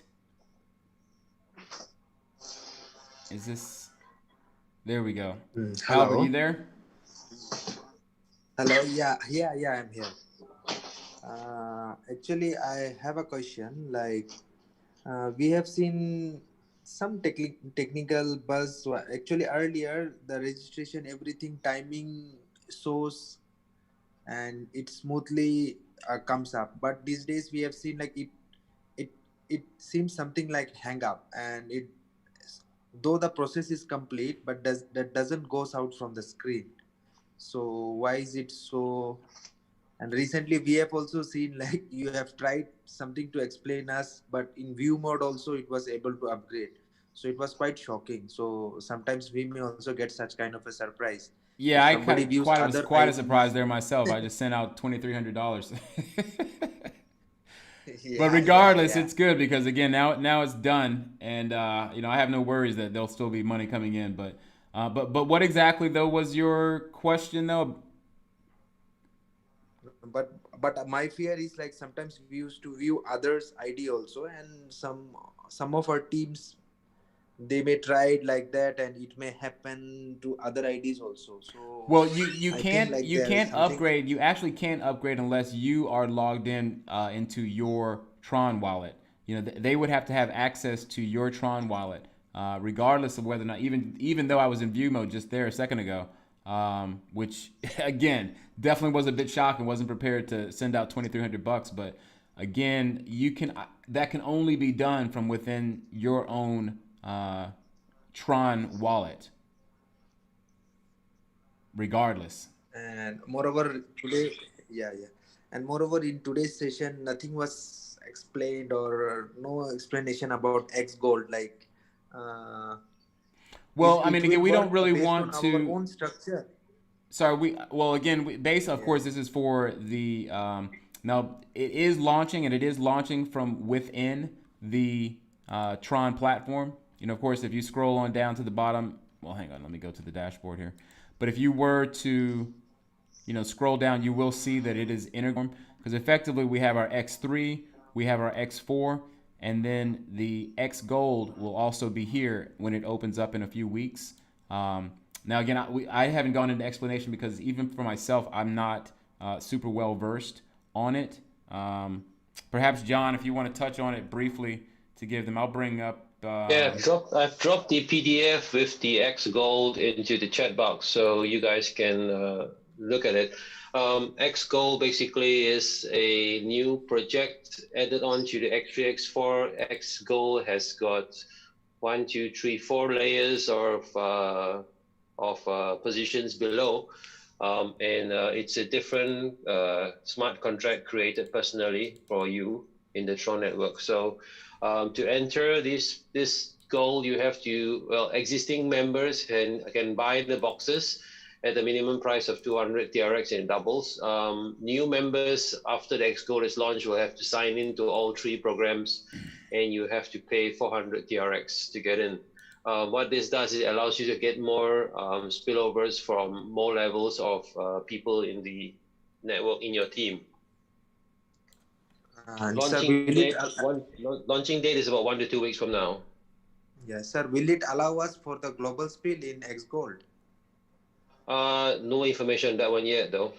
Is this? There we go. Albert, you Hello. there? Hello. Yeah, I'm here. Actually, I have a question. Like, we have seen some technical buzz. Actually, earlier the registration, everything, timing shows, and it smoothly comes up. But these days we have seen like it, it seems something like hang up, and it though the process is complete, but that doesn't goes out from the screen. So why is it so? And recently we have also seen like you have tried something to explain us, but in view mode also it was able to upgrade. So it was quite shocking. So sometimes we may also get such kind of a surprise if Yeah, I somebody kind of views quite was other quite a surprise IDs. there myself. I just sent out $2,300. But Yeah, yeah, regardless, yeah. it's good because again, now it's done, and I have no worries that there'll still be money coming in. But what exactly though was your question though? But my fear is like sometimes we used to view others ID also, and some of our teams, they may try it like that, and it may happen to other IDs also. So Well, you I think can't like you there is can't something. upgrade. You actually can't upgrade unless you are logged in into your Tron wallet. They would have to have access to your Tron wallet, regardless of whether or not even though I was in view mode just there a second ago, which again definitely was a bit shocking. Wasn't prepared to send out $2,300, but again, that can only be done from within your own Tron wallet, regardless. And moreover today, yeah, and moreover in today's session nothing was explained, or no explanation about X gold, like uh, is Well, I it mean, again, will we don't work really based on want our to. own structure. Sorry, again, based, of Yeah. course, this is for the. Now, it is launching, and it is launching from within the Tron platform. Of course, if you scroll on down to the bottom, well, hang on, let me go to the dashboard here. But if you were to scroll down, you will see that it is integrated because effectively we have our X3, we have our X4, and then the X Gold will also be here when it opens up in a few weeks. Now, again, I haven't gone into explanation because even for myself, I'm not super well versed on it. Perhaps, John, if you want to touch on it briefly to give them, I'll bring up Yeah, I've dropped the PDF with the X Gold into the chat box, so you guys can look at it. X Gold basically is a new project added on to the X3, X4. X Gold has got 1, 2, 3, 4 layers of positions below. And it's a different smart contract created personally for you in the Tron network. So to enter this goal, you have to, well, existing members can buy the boxes at the minimum price of 200 TRX in doubles. New members after the X Gold is launched will have to sign into all 3 programs, and you have to pay 400 TRX to get in. What this does is it allows you to get more spillovers from more levels of people in the network in your team. Sir, will it, Launching date is about 1 to 2 weeks from now. yes, sir. Will it allow us for the global spill in X Gold? No information on that one yet, though.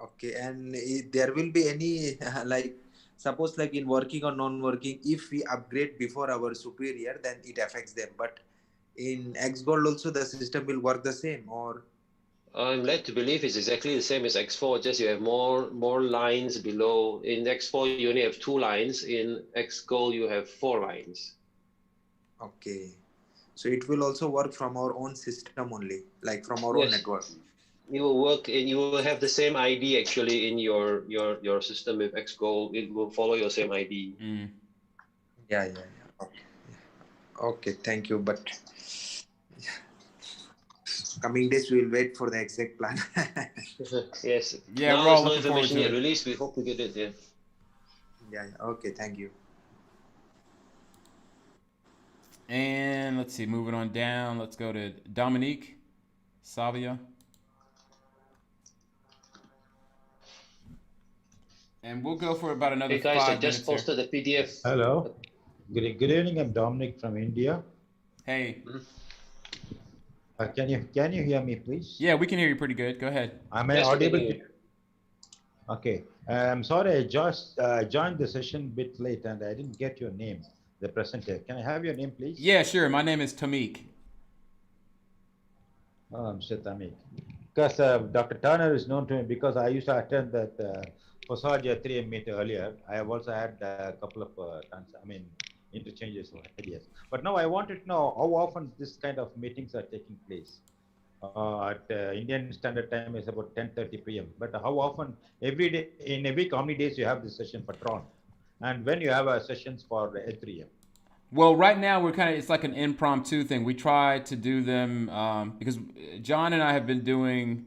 Okay, and there will be any like, suppose like in working or non-working, if we upgrade before our superior, then it affects them. But in X Gold also the system will work the same, or? I'm led to believe it's exactly the same as X4, just you have more lines below. In X4, you only have 2 lines. In X Gold, you have 4 lines. Okay. So it will also work from our own system only, like from our own network. You will work and you will have the same ID actually in your system with X Gold. It will follow your same ID. Yeah. Okay, thank you. But coming days we will wait for the exact plan. Yes. Yeah, now we're all there's no looking forward information to yet it. released. We hope to get it. Yeah. Okay, thank you. And let's see, moving on down. Let's go to Dominique Savia. And we'll go for about another Hey guys, 5 I minutes just posted the PDF. Hello. Good evening. I'm Dominic from India. Hey. Can you hear me, please? Yeah, we can hear you pretty good. Go ahead. Am I audible? Okay. I'm sorry, I just joined the session a bit late and I didn't get your name, the presenter. Can I have your name, please? Yeah, sure. My name is Tamik. Oh, Mr. Tamik. Because Dr. Turner is known to me because I used to attend that Forsage Tron meet earlier. I have also had a couple of interchanges of ideas. But now I wanted to know how often this kind of meetings are taking place. At Indian Standard Time is about 10:30 p.m. But how often, every day, in a week, how many days you have this session for Tron? And when you have sessions for Ethereum? Well, right now we're it's like an impromptu thing. We try to do them because John and I have been doing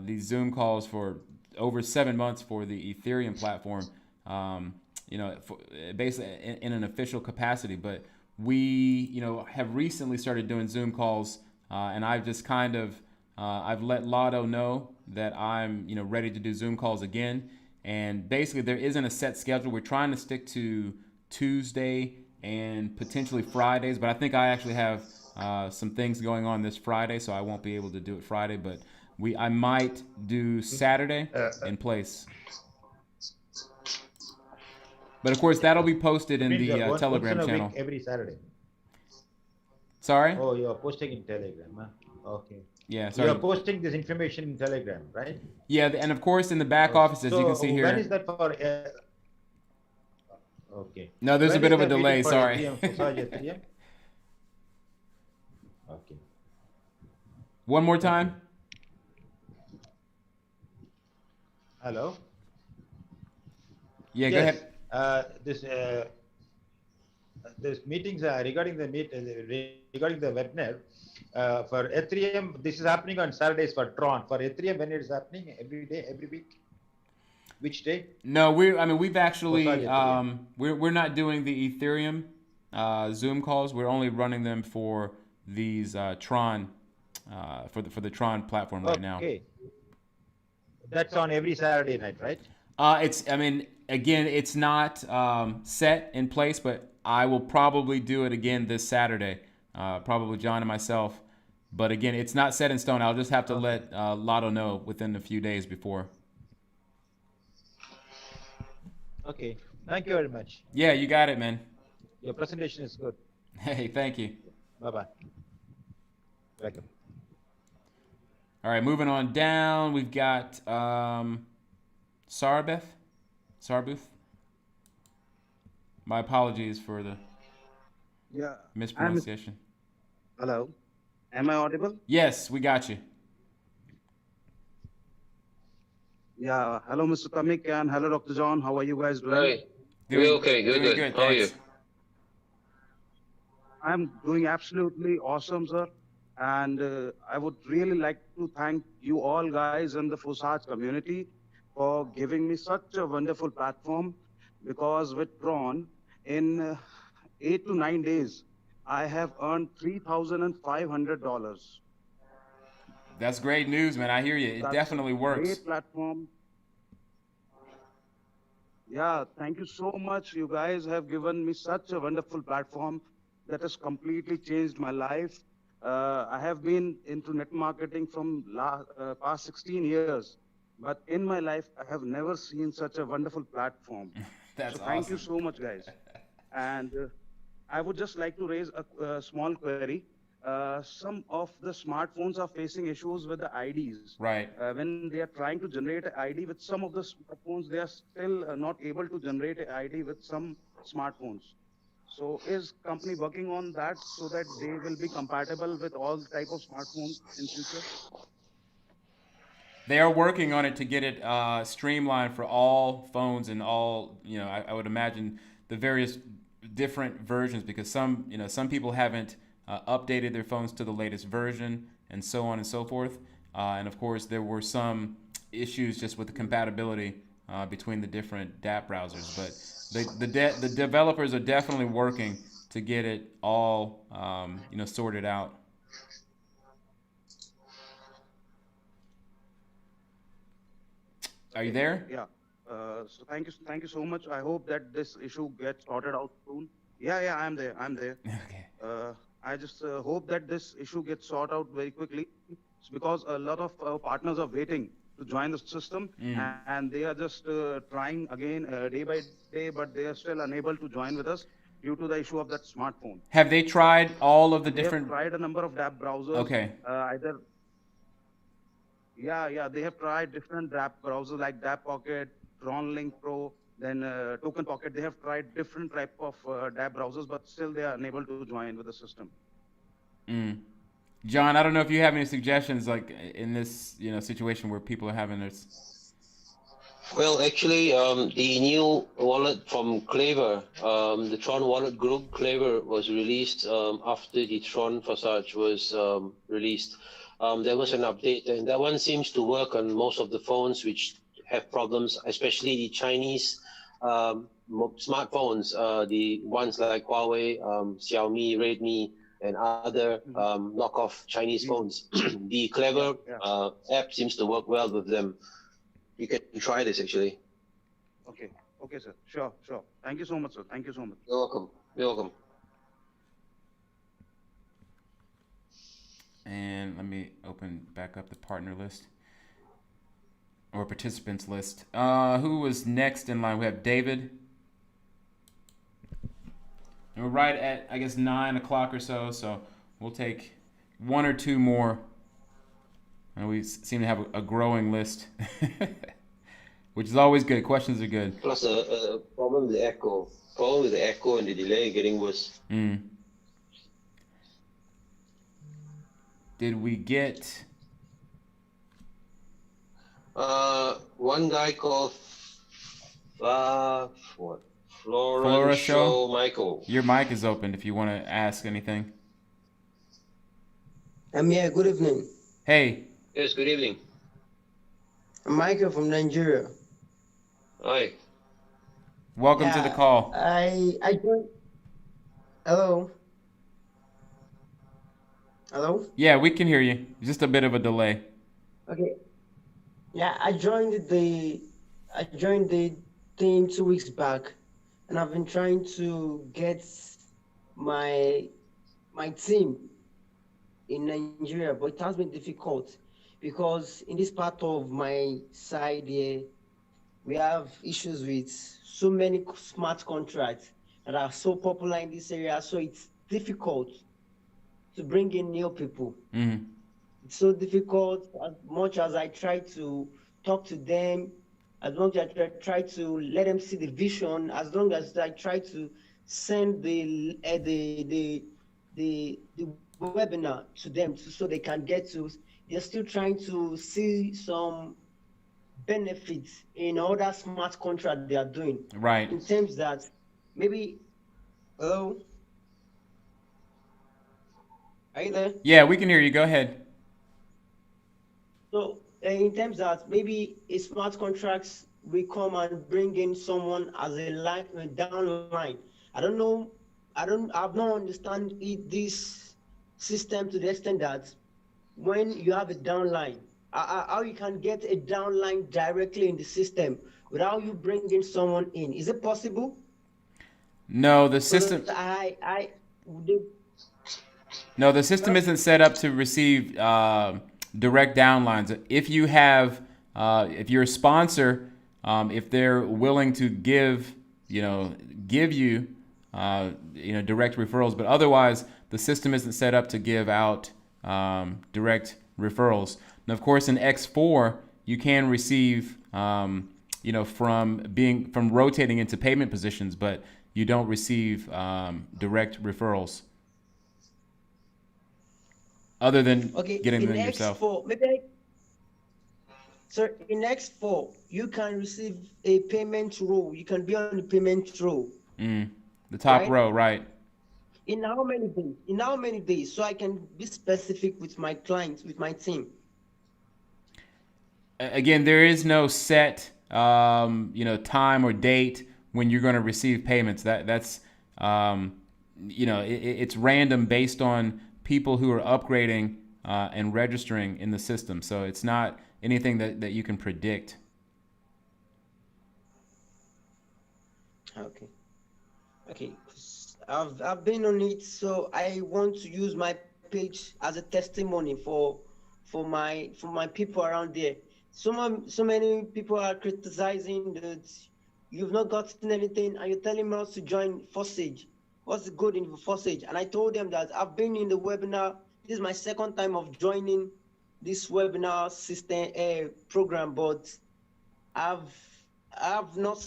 these Zoom calls for over 7 months for the Ethereum platform, basically in an official capacity. But we, have recently started doing Zoom calls, and I've just I've let Lotto know that I'm, ready to do Zoom calls again. And basically there isn't a set schedule. We're trying to stick to Tuesday and potentially Fridays, but I think I actually have some things going on this Friday, so I won't be able to do it Friday. But I might do Saturday in place. But of course, that'll be posted in the Telegram channel. Every Saturday. Sorry? Oh, you are posting in Telegram, huh? Okay. Yeah, sorry. You are posting this information in Telegram, right? Yeah, and of course in the back office, as you can see here. When is that for? Okay. No, there's a bit of a delay. Sorry. Okay. One more time. Hello. Yeah, yes. Go ahead. This meetings regarding the webinar for Ethereum. This is happening on Saturdays for Tron. For Ethereum, when it is happening every day, every week. Which day? No, we've actually we're not doing the Ethereum Zoom calls. We're only running them for these Tron for the Tron platform right now. Okay. That's on every Saturday night, right? It's not set in place, but I will probably do it again this Saturday. Probably John and myself. But again, it's not set in stone. I'll just have to let Lotto know within a few days before. Okay. Thank you very much. Yeah, you got it, man. Your presentation is good. Hey, thank you. Bye-bye. Welcome. All right, moving on down, we've got Sarbuth. My apologies for the Yeah, mispronunciation. hello. Am I audible? Yes, we got you. Yeah, hello, Mr. Tamik, and hello, Dr. John. How are you guys doing? Hi. We're okay. Good, doing good. good. How are you? Thanks. I'm doing absolutely awesome, sir. And I would really like to thank you all guys in the Forsage community for giving me such a wonderful platform. Because with Tron, in 8 to 9 days, I have earned $3,500. That's great news, man. I hear you. It That's a definitely works. great platform. Yeah, thank you so much. You guys have given me such a wonderful platform that has completely changed my life. I have been into net marketing from past 16 years, but in my life, I have never seen such a wonderful platform. That's So thank you awesome. so much, guys. And I would just like to raise a small query. Some of the smartphones are facing issues with the IDs. Right. When they are trying to generate an ID with some of the smartphones, they are still not able to generate an ID with some smartphones. So is company working on that so that they will be compatible with all type of smartphones in future? They are working on it to get it streamlined for all phones and all, I would imagine the various different versions, because some people haven't updated their phones to the latest version and so on and so forth. And of course, there were some issues just with the compatibility between the different DApp browsers. But the developers are definitely working to get it all sorted out. Are you there? Yeah. So thank you so much. I hope that this issue gets sorted out soon. Yeah, I'm there. I'm there. Okay. I just hope that this issue gets sorted out very quickly. It's because a lot of partners are waiting to join the system, and they are just trying again day by day, but they are still unable to join with us due to the issue of that smartphone. Have they tried all of the They have different? tried a number of DApp browsers. Okay. Either yeah, they have tried different DApp browsers like DApp Pocket, Tron Link Pro, then Token Pocket. They have tried different type of DApp browsers, but still they are unable to join with the system. John, I don't know if you have any suggestions, like in this situation where people are having this. Well, actually, the new wallet from Clever, the Tron wallet group, Clever, was released after the Tron Forsage was released. There was an update, and that one seems to work on most of the phones which have problems, especially the Chinese smartphones, the ones like Huawei, Xiaomi, Redmi, and other knockoff Chinese phones. The Clever app seems to work well with them. You can try this actually. Okay, sir. Sure. Thank you so much, sir. Thank you so much. You're welcome. You're welcome. And let me open back up the partner list or participants list. Who was next in line? We have David. And we're right at, I guess, 9 o'clock or so. So we'll take one or two more. And we seem to have a growing list, which is always good. Questions are good. Plus a problem with the echo. Problem with the echo and the delay getting worse. Did we get? One guy called what? Flora Show Michael. Your mic is open if you want to ask anything. Yeah, good evening. Hey. Yes, good evening. I'm Michael from Nigeria. Hi. Welcome to the call. I joined. Hello. Hello? Yeah, we can hear you. Just a bit of a delay. Okay. Yeah, I joined the thing 2 weeks back, and I've been trying to get my team in Nigeria, but it has been difficult because in this part of my side here, we have issues with so many smart contracts that are so popular in this area. So it's difficult to bring in new people. Mm-hmm. It's so difficult as much as I try to talk to them, as long as I try to let them see the vision, as long as I try to send the webinar to them so they can get to, they're still trying to see some benefits in all that smart contract they are doing. Right. In terms that maybe, hello, are you there? Yeah, we can hear you. Go ahead. So in terms that maybe a smart contracts will come and bring in someone as a line a downline. I don't know. I've not understand this system to the extent that when you have a downline, how you can get a downline directly in the system without you bringing someone in. Is it possible? No, the Because system. they, No, the system isn't set up to receive direct downlines. If you have, if you're a sponsor, if they're willing to give you, direct referrals, but otherwise the system isn't set up to give out direct referrals. And of course, in X4, you can receive, from rotating into payment positions, but you don't receive direct referrals. Other than okay, getting them in yourself. X4, maybe, sir, in X4, you can receive a payment role. You can be on the payment role, The top right? row, right. In how many days? In how many days? So I can be specific with my clients, with my team. Again, there is no set, time or date when you're going to receive payments. That's, it's random based on people who are upgrading and registering in the system. So it's not anything that you can predict. Okay. Okay. I've been on it, so I want to use my page as a testimony for my people around there. So many people are criticizing that you've not gotten anything, and you're telling us to join Forsage. What's the good in Forsage? And I told them that I've been in the webinar. This is my second time of joining this webinar system program, but I've not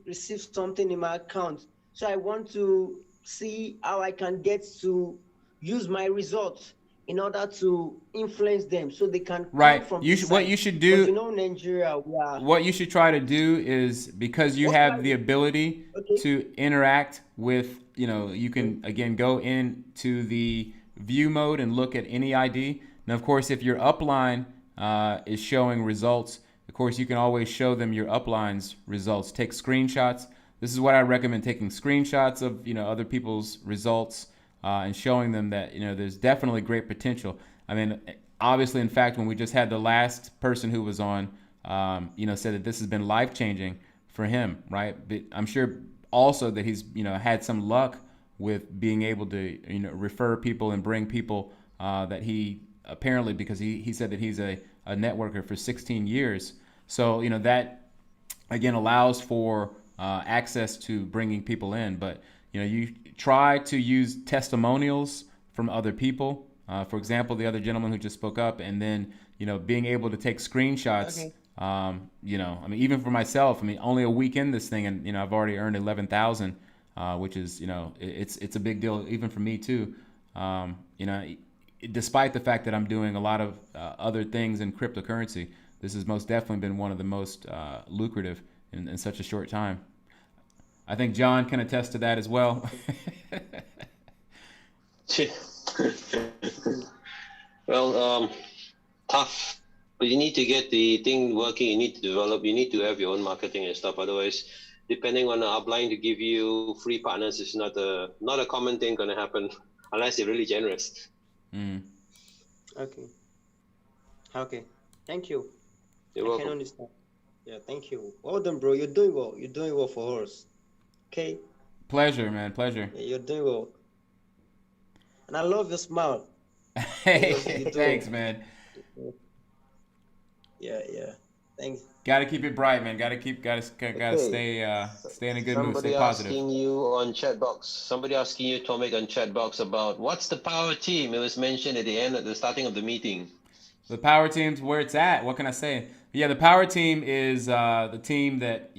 received something in my account. So I want to see how I can get to use my results in order to influence them so they can Right. come from What you should because do, Nigeria, we are. what you should try to do is, because you What should I have the do? ability Okay. to interact with, you can again go into the view mode and look at any ID. Now, of course, if your upline is showing results, of course, you can always show them your upline's results. Take screenshots. This is what I recommend: taking screenshots of other people's results and showing them that there's definitely great potential. I mean, obviously, in fact, when we just had the last person who was on, said that this has been life changing for him, right? But I'm sure also that he's had some luck with being able to refer people and bring people that he apparently, because he said that he's a networker for 16 years. So that again allows for access to bringing people in. But you try to use testimonials from other people. For example, the other gentleman who just spoke up, and then being able to take screenshots. Okay. I mean, even for myself, I mean, only a week in this thing, and I've already earned 11,000, which is it's a big deal even for me too. Despite the fact that I'm doing a lot of other things in cryptocurrency, this has most definitely been one of the most lucrative in such a short time. I think John can attest to that as well. Well, tough. But you need to get the thing working. You need to develop. You need to have your own marketing and stuff. Otherwise, depending on the upline to give you free partners is not a common thing going to happen unless you're really generous. Okay. Okay. Thank you. You're I welcome. can understand. Yeah, thank you. Well done, bro. You're doing well. You're doing well for us. Okay. Pleasure, man. Pleasure. Yeah, you're doing well. And I love your smile. Hey, You do. thanks, man. Yeah, yeah. Thanks. Got to keep it bright, man. Got to Okay. stay in a good mood, stay Somebody positive. asking you on chat box. Somebody asking you, Tomic, on chat box about what's the power team? It was mentioned at the starting of the meeting. The power team's where it's at. What can I say? Yeah, the power team is the team that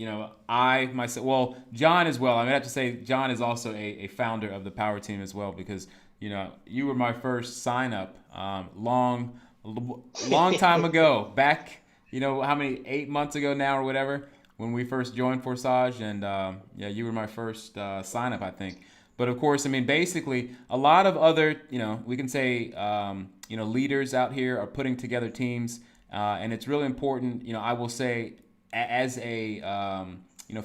I myself. Well, John as well. I mean, I have to say John is also a founder of the power team as well because you were my first sign up long time ago. Back how many 8 months ago now or whatever when we first joined Forsage, and yeah, you were my first sign up, I think. But of course, I mean, basically, a lot of other, we can say, leaders out here are putting together teams, and it's really important. I will say, as a,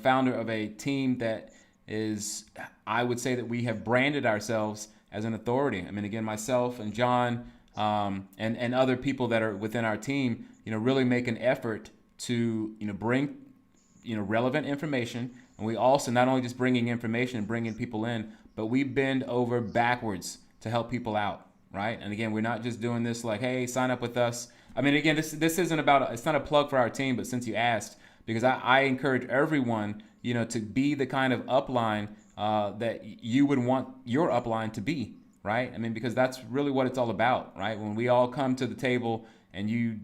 founder of a team that is, I would say that we have branded ourselves as an authority. I mean, again, myself and John, and other people that are within our team, really make an effort to, bring relevant information, and we also not only just bringing information and bringing people in, but we bend over backwards to help people out, right? And again, we're not just doing this like, hey, sign up with us. I mean, again, this isn't about, it's not a plug for our team, but since you asked, because I encourage everyone to be the kind of upline that you would want your upline to be, right? I mean, because that's really what it's all about, right? When we all come to the table and you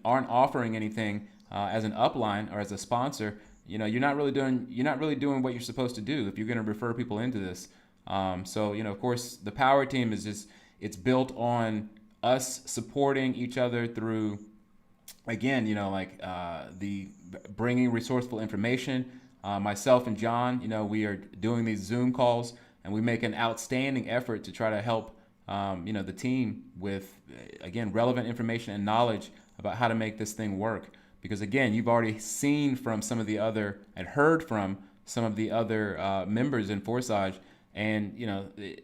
aren't offering anything as an upline or as a sponsor, you're not really doing what you're supposed to do if you're going to refer people into this. So of course, the power team is just, it's built on us supporting each other through, again, the bringing resourceful information. Myself and John, we are doing these Zoom calls, and we make an outstanding effort to try to help the team with, again, relevant information and knowledge about how to make this thing work. Because again, you've already seen from some of the other and heard from some of the other members in Forsage, and the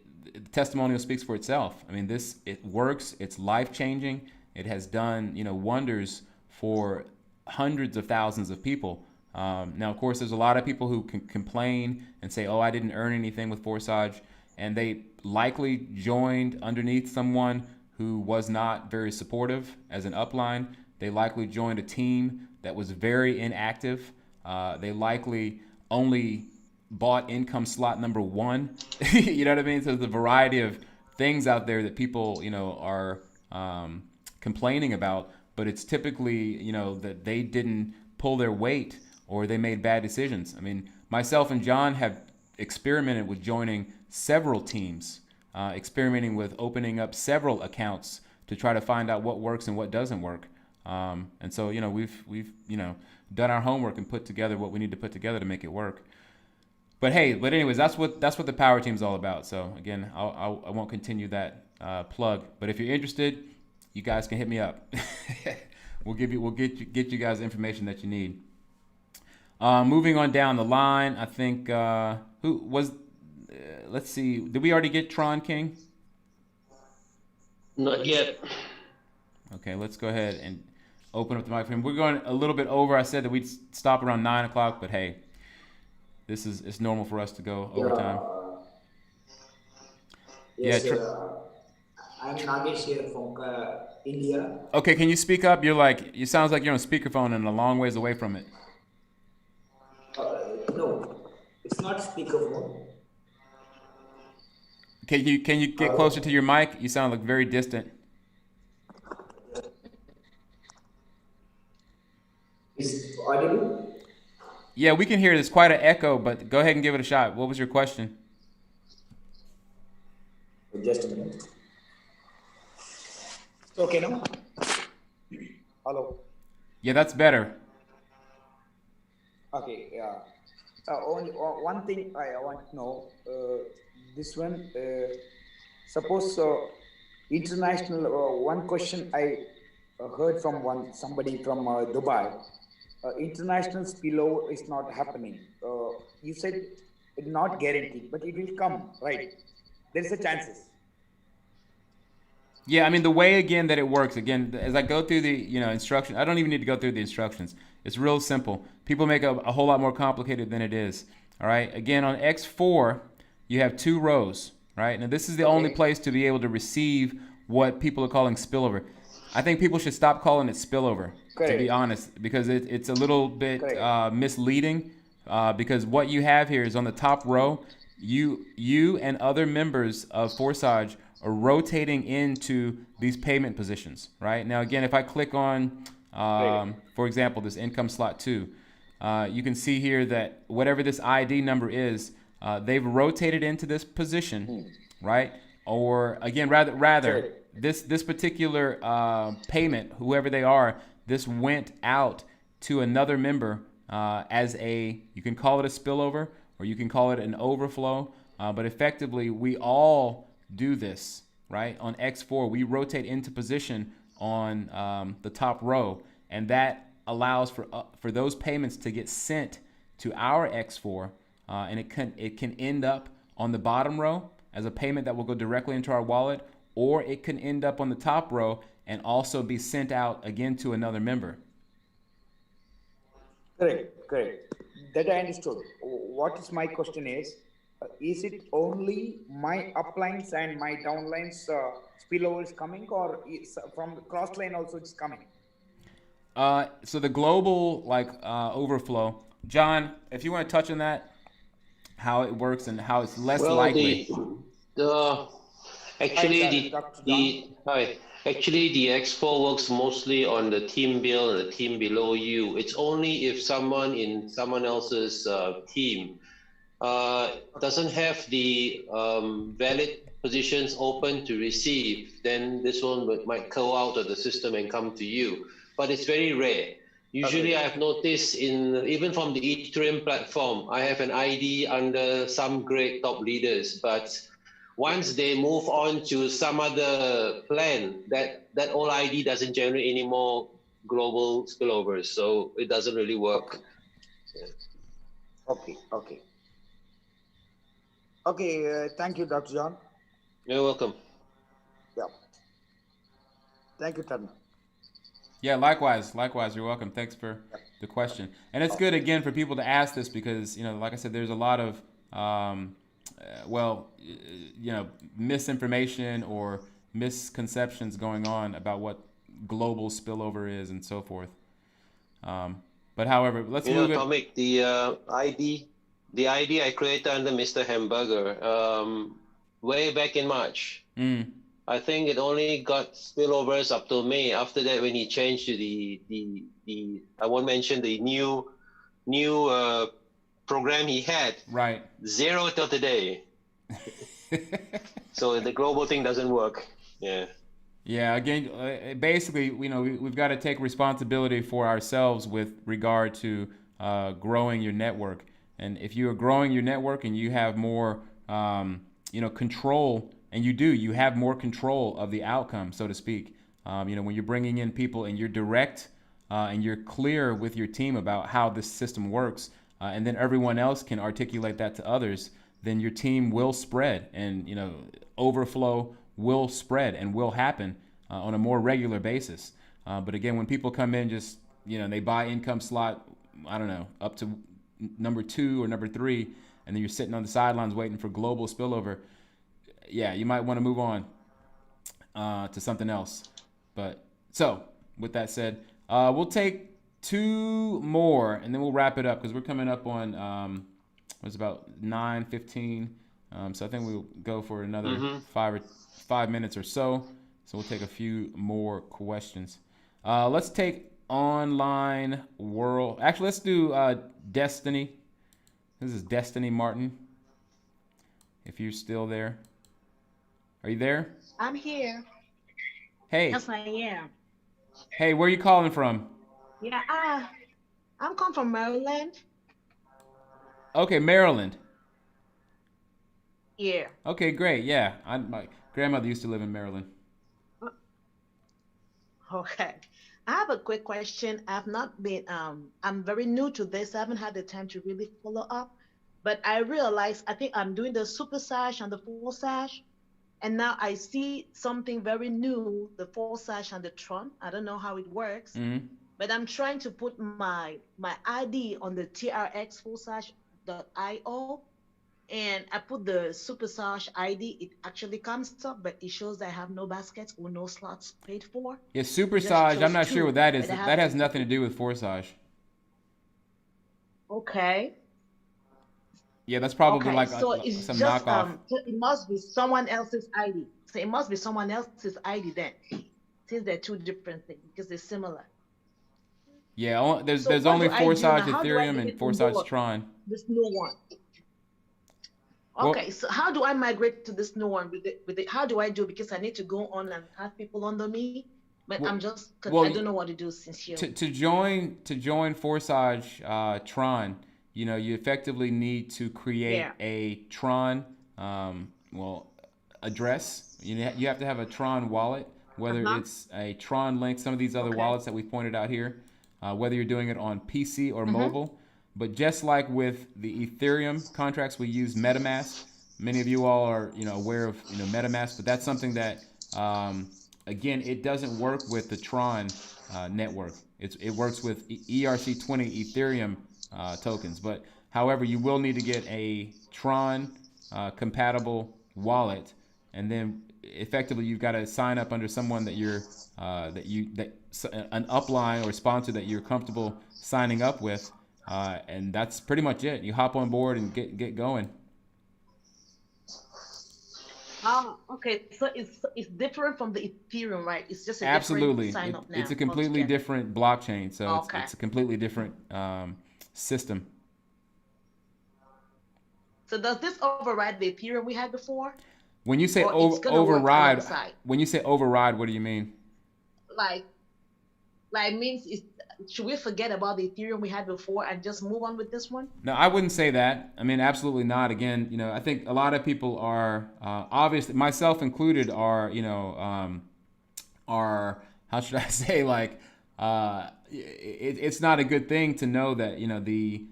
testimonial speaks for itself. I mean, it works. It's life changing. It has done wonders for hundreds of thousands of people. Now, of course, there's a lot of people who can complain and say, "Oh, I didn't earn anything with Forsage," and they likely joined underneath someone who was not very supportive as an upline. They likely joined a team that was very inactive. They likely only bought income slot number 1. You know what I mean? So there's a variety of things out there that people, are complaining about, but it's typically, that they didn't pull their weight or they made bad decisions. I mean, myself and John have experimented with joining several teams, experimenting with opening up several accounts to try to find out what works and what doesn't work. And so, we've done our homework and put together what we need to put together to make it work. But anyways, that's what the power team's all about. So again, I won't continue that plug. But if you're interested, you guys can hit me up. We'll get you guys the information that you need. Moving on down the line, I think who was? Let's see. Did we already get Tron King? Not yet. Okay, let's go ahead and open up the microphone. We're going a little bit over. I said that we'd stop around 9 o'clock, but hey, it's normal for us to go overtime. Yes, I'm Nagesh here from India. Okay, can you speak up? You sounds like you're on speakerphone and a long ways away from it. No, it's not speakerphone. Can you get closer to your mic? You sound like very distant. Is it audible? Yeah, we can hear. There's quite an echo, but go ahead and give it a shot. What was your question? Just a minute. Okay now? Hello. Yeah, that's better. Okay, yeah. Only one thing I want to know. This one, suppose international. One question I heard from somebody from Dubai. International spillover is not happening. You said it's not guaranteed, but it will come, right? There's a chances. Yeah, I mean, the way, again, that it works, again, as I go through the instruction, I don't even need to go through the instructions. It's real simple. People make a whole lot more complicated than it is. All right. Again, on X4, you have 2 rows. Right. Now, this is the only place to be able to receive what people are calling spillover. I think people should stop calling it spillover, to be Correct. honest, because it's a little bit Correct. misleading. Because what you have here is on the top row, you and other members of Forsage are rotating into these payment positions, right? Now, again, if I click on, Correct. for example, this income slot 2, you can see here that whatever this ID number is, they've rotated into this position, right? Or again, rather Correct. this particular payment, whoever they are, this went out to another member as a, you can call it a spillover or you can call it an overflow, but effectively we all do this, right? On X4, we rotate into position on the top row, and that allows for those payments to get sent to our X4, and it can end up on the bottom row as a payment that will go directly into our wallet, or it can end up on the top row and also be sent out again to another member. Correct. Correct. That I understood. What is my question is it only my uplines and my downlines spillover is coming, or is from the cross line also it's coming? So the global overflow, John, if you want to touch on that, how it works and how it's less Well, likely. the actually Dr. the hi. Actually, the X4 works mostly on the team bill and the team below you. It's only if someone in someone else's team doesn't have the valid positions open to receive, then this one might go out of the system and come to you. But it's very rare. Usually, I've noticed even from the Ethereum platform, I have an ID under some great top leaders, but once they move on to some other plan, that old ID doesn't generate any more global spillovers, so it doesn't really work. Okay. Okay. Okay. Thank you, Dr. John. You're welcome. Yeah. Thank you, Turner. Yeah, likewise. You're welcome. Thanks for the question. And it's good again for people to ask this because, like I said, there's a lot of misinformation or misconceptions going on about what global spillover is and so forth. But however, let's move it. Tomic, the ID I created under Mr. Hamburger way back in March. I think it only got spillovers up to May. After that, when he changed to the I won't mention the new program he had, right, 0 till today. So the global thing doesn't work. Yeah, again, basically, we've got to take responsibility for ourselves with regard to growing your network. And if you are growing your network and you have more control, and you have more control of the outcome, so to speak. When you're bringing in people and you're direct and you're clear with your team about how this system works, and then everyone else can articulate that to others, then your team will spread, and overflow will spread and will happen on a more regular basis. But again, when people come in, just they buy income slot, I don't know, up to number 2 or number 3, and then you're sitting on the sidelines waiting for global spillover. Yeah, you might want to move on to something else. But so, with that said, we'll take 2 more, and then we'll wrap it up because we're coming up on it's about 9:15. So I think we'll go for another 5 minutes or so. So we'll take a few more questions. Let's take online world. Actually, let's do Destiny. This is Destiny Martin. If you're still there. Are you there? I'm here. Hey. Yes, I am. Hey, where are you calling from? Yeah, I'm come from Maryland. Okay, Maryland. Yeah. Okay, great. Yeah, my grandmother used to live in Maryland. Okay. I have a quick question. I've not been, I'm very new to this. I haven't had the time to really follow up, but I realized, I think I'm doing the Supersage and the Forsage. And now I see something very new, the Forsage and the Tron. I don't know how it works, but I'm trying to put my ID on the TRX Forsage.io, and I put the Supersage ID, it actually comes up, but it shows that I have no baskets or no slots paid for. Yeah, It just Supersage. I'm shows not sure what two, that is. but I That have has to nothing to do with Forsage. okay. Yeah, that's probably Okay, like so it's some just knockoff. so it must be someone else's ID. So it must be someone else's ID then, since they're two different things because they're similar. Yeah, So there's what only do I do now? Forsage How do I Ethereum get and it Forsage into Tron. this new one? Well, Okay, so how do I migrate to this new one with it? How do I do? Because I need to go on and have people under me, but well, I'm just I well, don't know what to do since you. to join Forsage Tron, you effectively need to Yeah. create a Tron address. You have to have a Tron wallet, whether Uh-huh. it's a Tron Link, some of these other Okay. wallets that we pointed out here, whether you're doing it on PC or Mm-hmm. mobile. But just like with the Ethereum contracts, we use MetaMask. Many of you all are aware of MetaMask, but that's something that again, it doesn't work with the Tron network. It works with ERC20 Ethereum tokens. But however, you will need to get a Tron compatible wallet, and then effectively you've got to sign up under someone that you're that an upline or sponsor that you're comfortable signing up with, and that's pretty much it. You hop on board and get going. Okay. So it's different from the Ethereum, right? It's just a different Absolutely, sign up it's a now completely altogether. different blockchain, so Okay. it's a completely different system. So does this override the Ethereum we had before, When you say or it's gonna work override, alongside? what do you mean? Like means is should we forget about the Ethereum we had before and just move on with this one? No, I wouldn't say that. I mean, absolutely not. Again, I think a lot of people are, obviously, myself included, are how should I say, like, it's not a good thing to know that the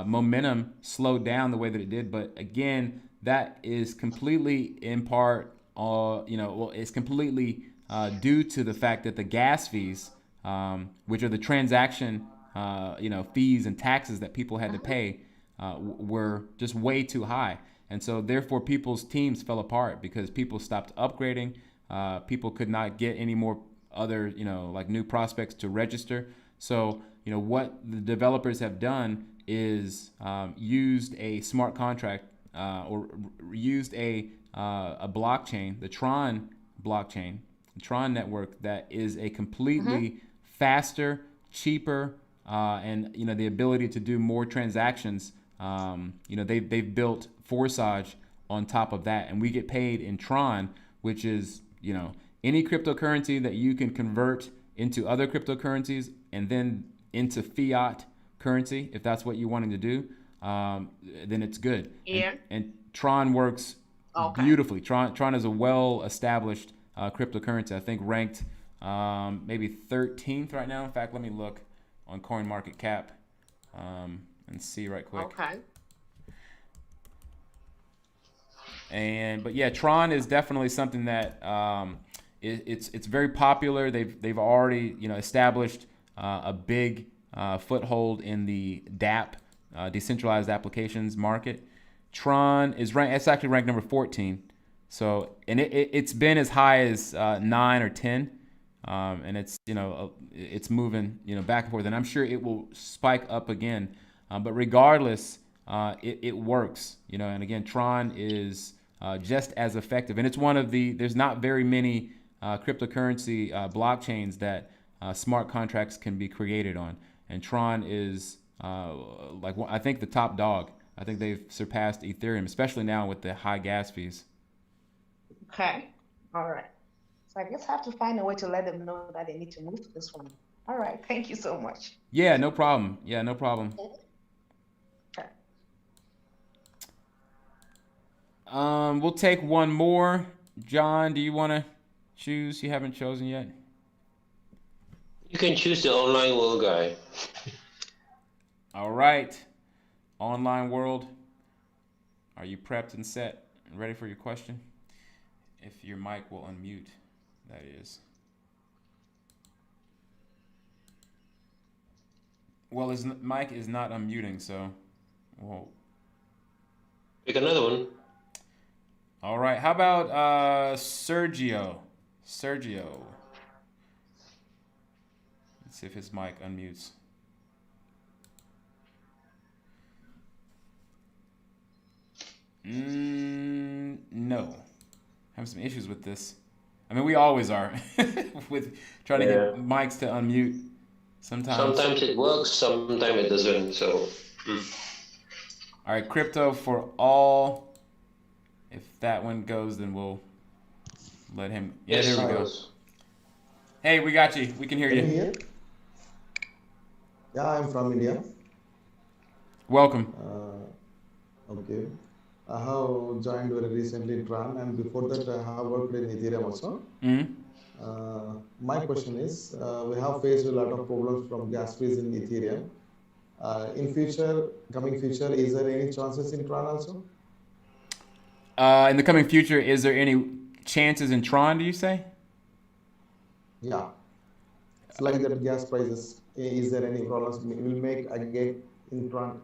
momentum slowed down the way that it did. But again, that is completely in part, well, it's completely due to the fact that the gas fees, which are the transaction, fees and taxes that people had to Uh-huh. pay, were just way too high. And so therefore people's teams fell apart because people stopped upgrading. People could not get any more other, like new prospects to register. So, what the developers have done is used a smart contract or used a blockchain, the Tron blockchain, the Tron network, that is a Mm-hmm. completely faster, cheaper, and the ability to do more transactions. They've built Forsage on top of that, and we get paid in Tron, which is any cryptocurrency that you can convert into other cryptocurrencies and then into fiat currency, if that's what you're wanting to do, then it's good. Yeah. And Tron works Okay. beautifully. Tron is a well-established cryptocurrency. I think ranked maybe 13th right now. In fact, let me look on CoinMarketCap and see right quick. Okay. But yeah, Tron is definitely something that it's very popular. They've already established a big foothold in the DApp, decentralized applications market. Tron is ranked. It's actually ranked number 14. So, and it's been as high as 9 or 10, and it's moving back and forth, and I'm sure it will spike up again. But regardless, it works. And again, Tron is just as effective, and it's one of the. There's not very many cryptocurrency blockchains that smart contracts can be created on, and Tron is I think the top dog. I think they've surpassed Ethereum, especially now with the high gas fees. Okay. All right. So I guess I have to find a way to let them know that they need to move to this one. All right. Thank you so much. Yeah, no problem. Yeah, no problem. Okay. We'll take one more. John, do you want to choose? You haven't chosen yet. You can choose the online world guy. All right. Online world. Are you prepped and set and ready for your question? If your mic will unmute, that is. Well, his mic is not unmuting, so well. Pick another one. All right. How about Sergio? Sergio. Let's see if his mic unmutes. No. Having some issues with this. I mean, we always are with trying to get mics to unmute. Sometimes it works, sometimes it doesn't. So. All right, crypto for all. If that one goes, then we'll let him. Yeah, Yes, there we go. Hey, we got you. We can hear you. Yeah, I'm from India. Welcome. Okay. I have joined very recently Tron, and before that I have worked in Ethereum also. My question is, we have faced a lot of problems from gas fees in Ethereum. In coming future, is there any chances in Tron also? In the coming future, is there any chances in Tron, do you say? Yeah. It's like that gas prices. Is there any problems will make again in Tron?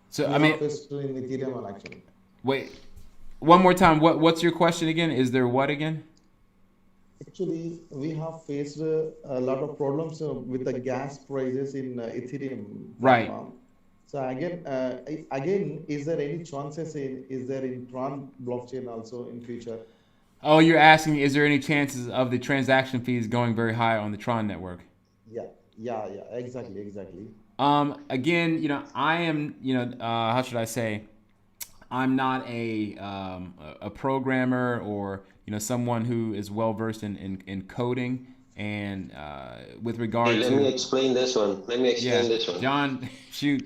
So we I mean, have faced in Ethereum actually. Wait, one more time. What's your question again? Is there what again? Actually, we have faced a lot of problems with the gas prices in Ethereum. Right. So again, is there any chances is there in Tron blockchain also in future? Oh, you're asking, is there any chances of the transaction fees going very high on the Tron network? Yeah, exactly. Again, I am, how should I say? I'm not a programmer or someone who is well versed in coding, and with regard to. Let me explain this one. John, shoot.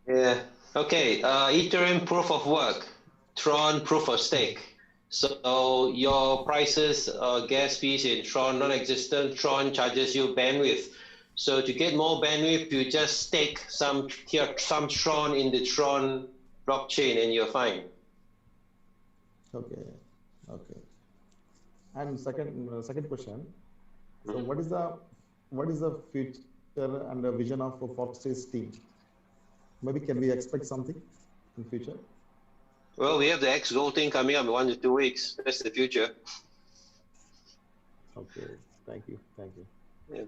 Yeah. Okay. Ethereum proof of work, Tron proof of stake. So your prices, gas fees in Tron non-existent. Tron charges you bandwidth. So to get more bandwidth, you just stake some Tron in the Tron blockchain, and you're fine. Okay. And second question. So what is the future and the vision of Forsage team? Maybe can we expect something in future? Well, we have the X Gold thing coming up in 1 to 2 weeks. That's the future. Okay. Thank you. Yeah.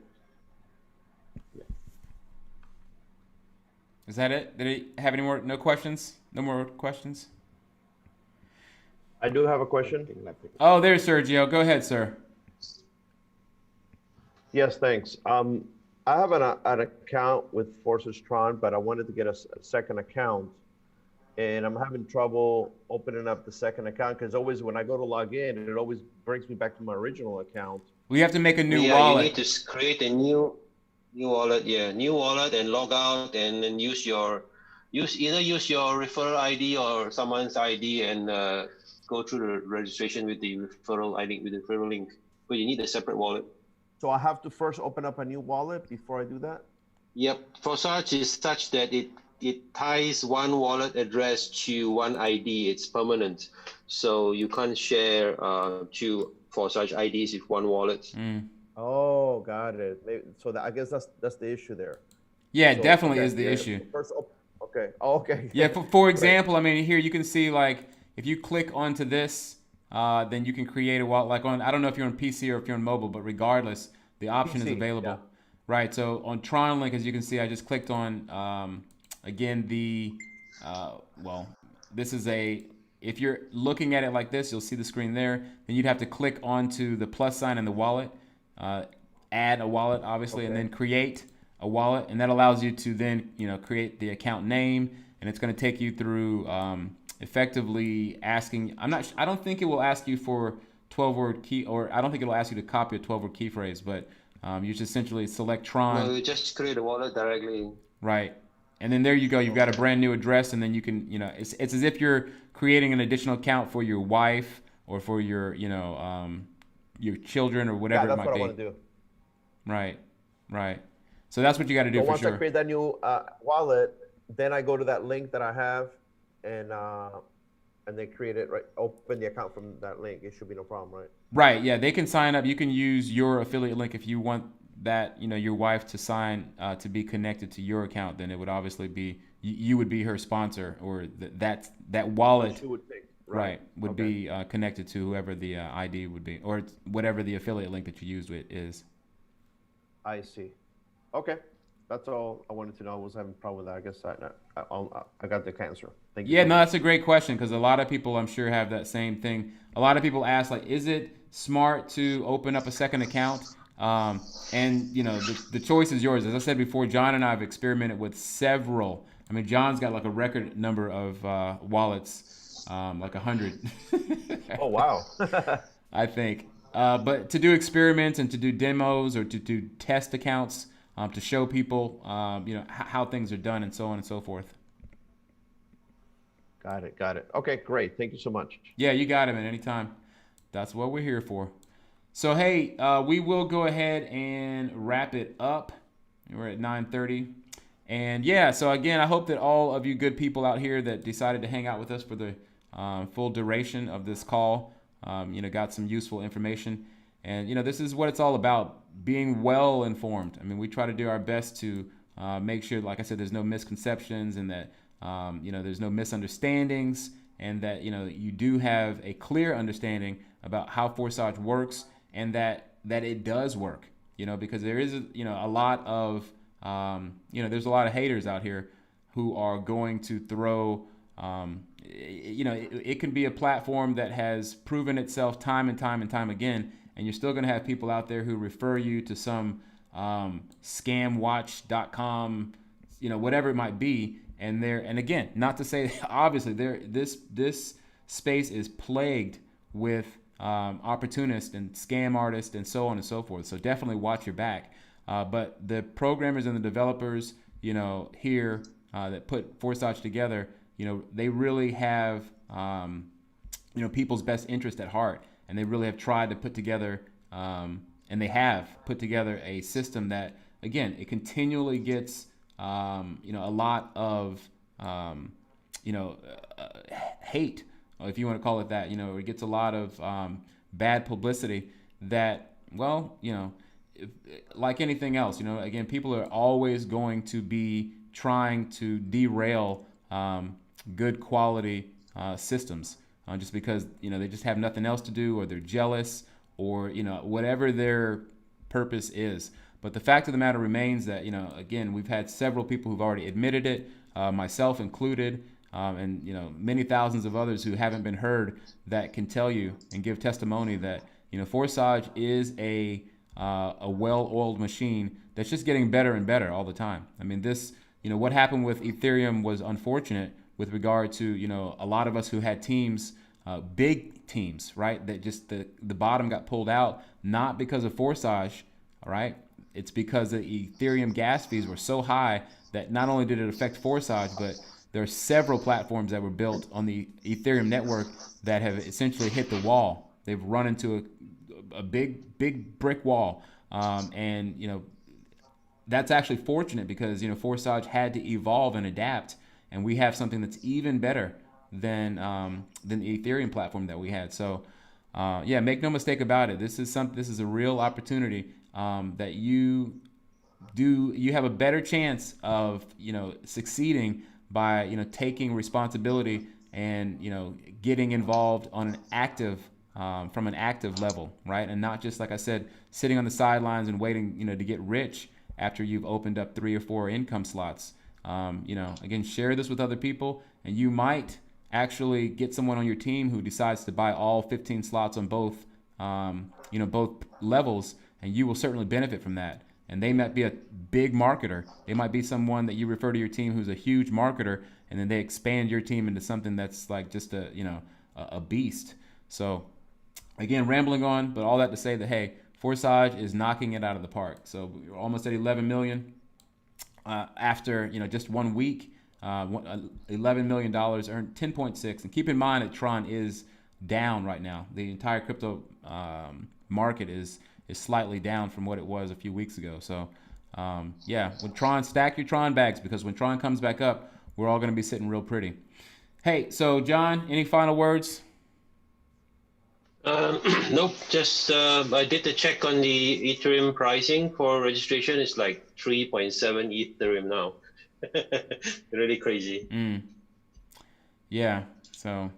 Is that it? Did he have any more? No questions? No more questions? I do have a question. Oh, there's Sergio. Go ahead, sir. Yes, thanks. I have an account with Forsage Tron, but I wanted to get a second account, and I'm having trouble opening up the second account because always when I go to log in, it always brings me back to my original account. We have to make a new wallet. You need to create a new wallet. Yeah, new wallet, and log out, and then use your referral ID or someone's ID, and go through the registration with the referral ID, with the referral link. But you need a separate wallet. So I have to first open up a new wallet before I do that? Yep. Forsage is such that it ties one wallet address to one ID. It's permanent. So you can't share two Forsage IDs with one wallet. Oh, got it. So I guess that's the issue there. Yeah, so, definitely is the issue. Okay. Oh, okay. Yeah, for example, I mean, here you can see, like, if you click onto this, then you can create a wallet. Like I don't know if you're on PC or if you're on mobile, but regardless, the option is available. Yeah. Right. So on Tron Link, as you can see, I just clicked on again this is if you're looking at it like this, you'll see the screen there. Then you'd have to click onto the plus sign in the wallet, add a wallet, obviously, and then create a wallet, and that allows you to then create the account name, and it's going to take you through. Effectively asking, I don't think it will ask you for 12-word key, or I don't think it'll ask you to copy a 12-word key phrase, but you just essentially select Tron. No, you just create a wallet directly. Right. And then there you go. You've got a brand new address, and then you can, it's as if you're creating an additional account for your wife or for your children or whatever it might be. That's what I want to do. Right. So that's what you got to do for sure. Once I create that new wallet, then I go to that link that I have, and they create it, right? Open the account from that link. It should be no problem, right? Right. Yeah, they can sign up. You can use your affiliate link if you want that, your wife to sign to be connected to your account. Then it would obviously be you would be her sponsor, or that wallet She would take. right would Okay. be connected to whoever the ID would be, or whatever the affiliate link that you used with is. I see. Okay. That's all I wanted to know. I was having a problem with that. I guess I got the answer. Thank you. Yeah, so no, much. that's a great question, because a lot of people, I'm sure, have that same thing. A lot of people ask, like, is it smart to open up a second account? And the choice is yours. As I said before, John and I have experimented with several. I mean, John's got like a record number of wallets, like 100. Oh, wow. I think. But to do experiments and to do demos or to do test accounts, to show people, how things are done and so on and so forth. Got it. Got it. Okay, great. Thank you so much. Yeah, you got it, man. Anytime. That's what we're here for. So, hey, we will go ahead and wrap it up. We're at 9:30. And yeah, so again, I hope that all of you good people out here that decided to hang out with us for the full duration of this call, got some useful information. And, this is what it's all about, being well informed. I mean, we try to do our best to make sure, like I said, there's no misconceptions, and that, there's no misunderstandings, and that, you do have a clear understanding about how Forsage works, and that it does work, because there is, a lot of, there's a lot of haters out here who are going to throw, it can be a platform that has proven itself time and time and time again, and you're still going to have people out there who refer you to some scamwatch.com, whatever it might be. And again, not to say, obviously, this space is plagued with opportunists and scam artists and so on and so forth. So definitely watch your back. But the programmers and the developers, here that put Forsage together, they really have, people's best interest at heart. And they really have tried to put together, and they have put together a system that, again, it continually gets, a lot of, hate, if you want to call it that. It gets a lot of bad publicity that, like anything else, again, people are always going to be trying to derail good quality systems. Just because, they just have nothing else to do, or they're jealous, or, whatever their purpose is. But the fact of the matter remains that, again, we've had several people who've already admitted it, myself included, and, many thousands of others who haven't been heard that can tell you and give testimony that, Forsage is a well-oiled machine that's just getting better and better all the time. I mean, this, what happened with Ethereum was unfortunate with regard to, a lot of us who had teams, big teams, right? That just the bottom got pulled out, not because of Forsage, all right? It's because the Ethereum gas fees were so high that not only did it affect Forsage, but there are several platforms that were built on the Ethereum network that have essentially hit the wall. They've run into a big brick wall, and that's actually fortunate, because Forsage had to evolve and adapt, and we have something that's even better than the Ethereum platform that we had. So yeah, make no mistake about it. This is a real opportunity that you have a better chance of succeeding by taking responsibility and getting involved on an active from an active level, right? And not just, like I said, sitting on the sidelines and waiting to get rich after you've opened up 3 or 4 income slots. Again, share this with other people, and you might actually get someone on your team who decides to buy all 15 slots on both levels, and you will certainly benefit from that. And they might be a big marketer. They might be someone that you refer to your team who's a huge marketer, and then they expand your team into something that's like just a beast. So again, rambling on, but all that to say that, hey, Forsage is knocking it out of the park. So we're almost at 11 million after just 1 week. $11 million earned, 10.6. And keep in mind that Tron is down right now. The entire crypto market is slightly down from what it was a few weeks ago. So yeah, when Tron, stack your Tron bags, because when Tron comes back up, we're all going to be sitting real pretty. Hey, so John, any final words? Nope. Just I did the check on the Ethereum pricing for registration. It's like 3.7 Ethereum now. Really crazy. Yeah. So,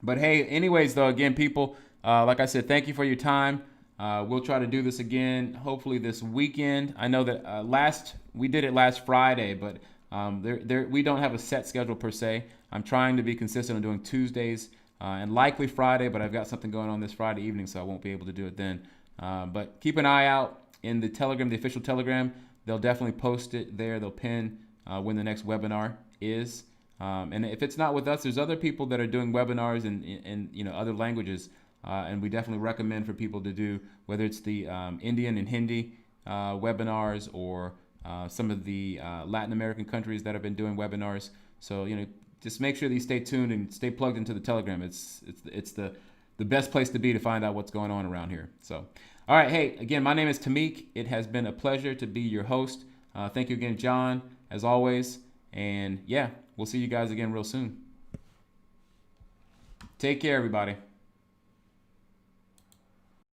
but hey, anyways, though, again, people, like I said, thank you for your time. We'll try to do this again, hopefully this weekend. I know that we did it last Friday, but we don't have a set schedule per se. I'm trying to be consistent on doing Tuesdays and likely Friday, but I've got something going on this Friday evening, so I won't be able to do it then. But keep an eye out in the Telegram, the official Telegram. They'll definitely post it there. They'll pin when the next webinar is. And if it's not with us, there's other people that are doing webinars in other languages. And we definitely recommend for people to do, whether it's the Indian and Hindi webinars or some of the Latin American countries that have been doing webinars. So, just make sure that you stay tuned and stay plugged into the Telegram. It's the best place to be to find out what's going on around here. So, all right. Hey, again, my name is Tamik. It has been a pleasure to be your host. Thank you again, John, as always. And yeah, we'll see you guys again real soon. Take care, everybody.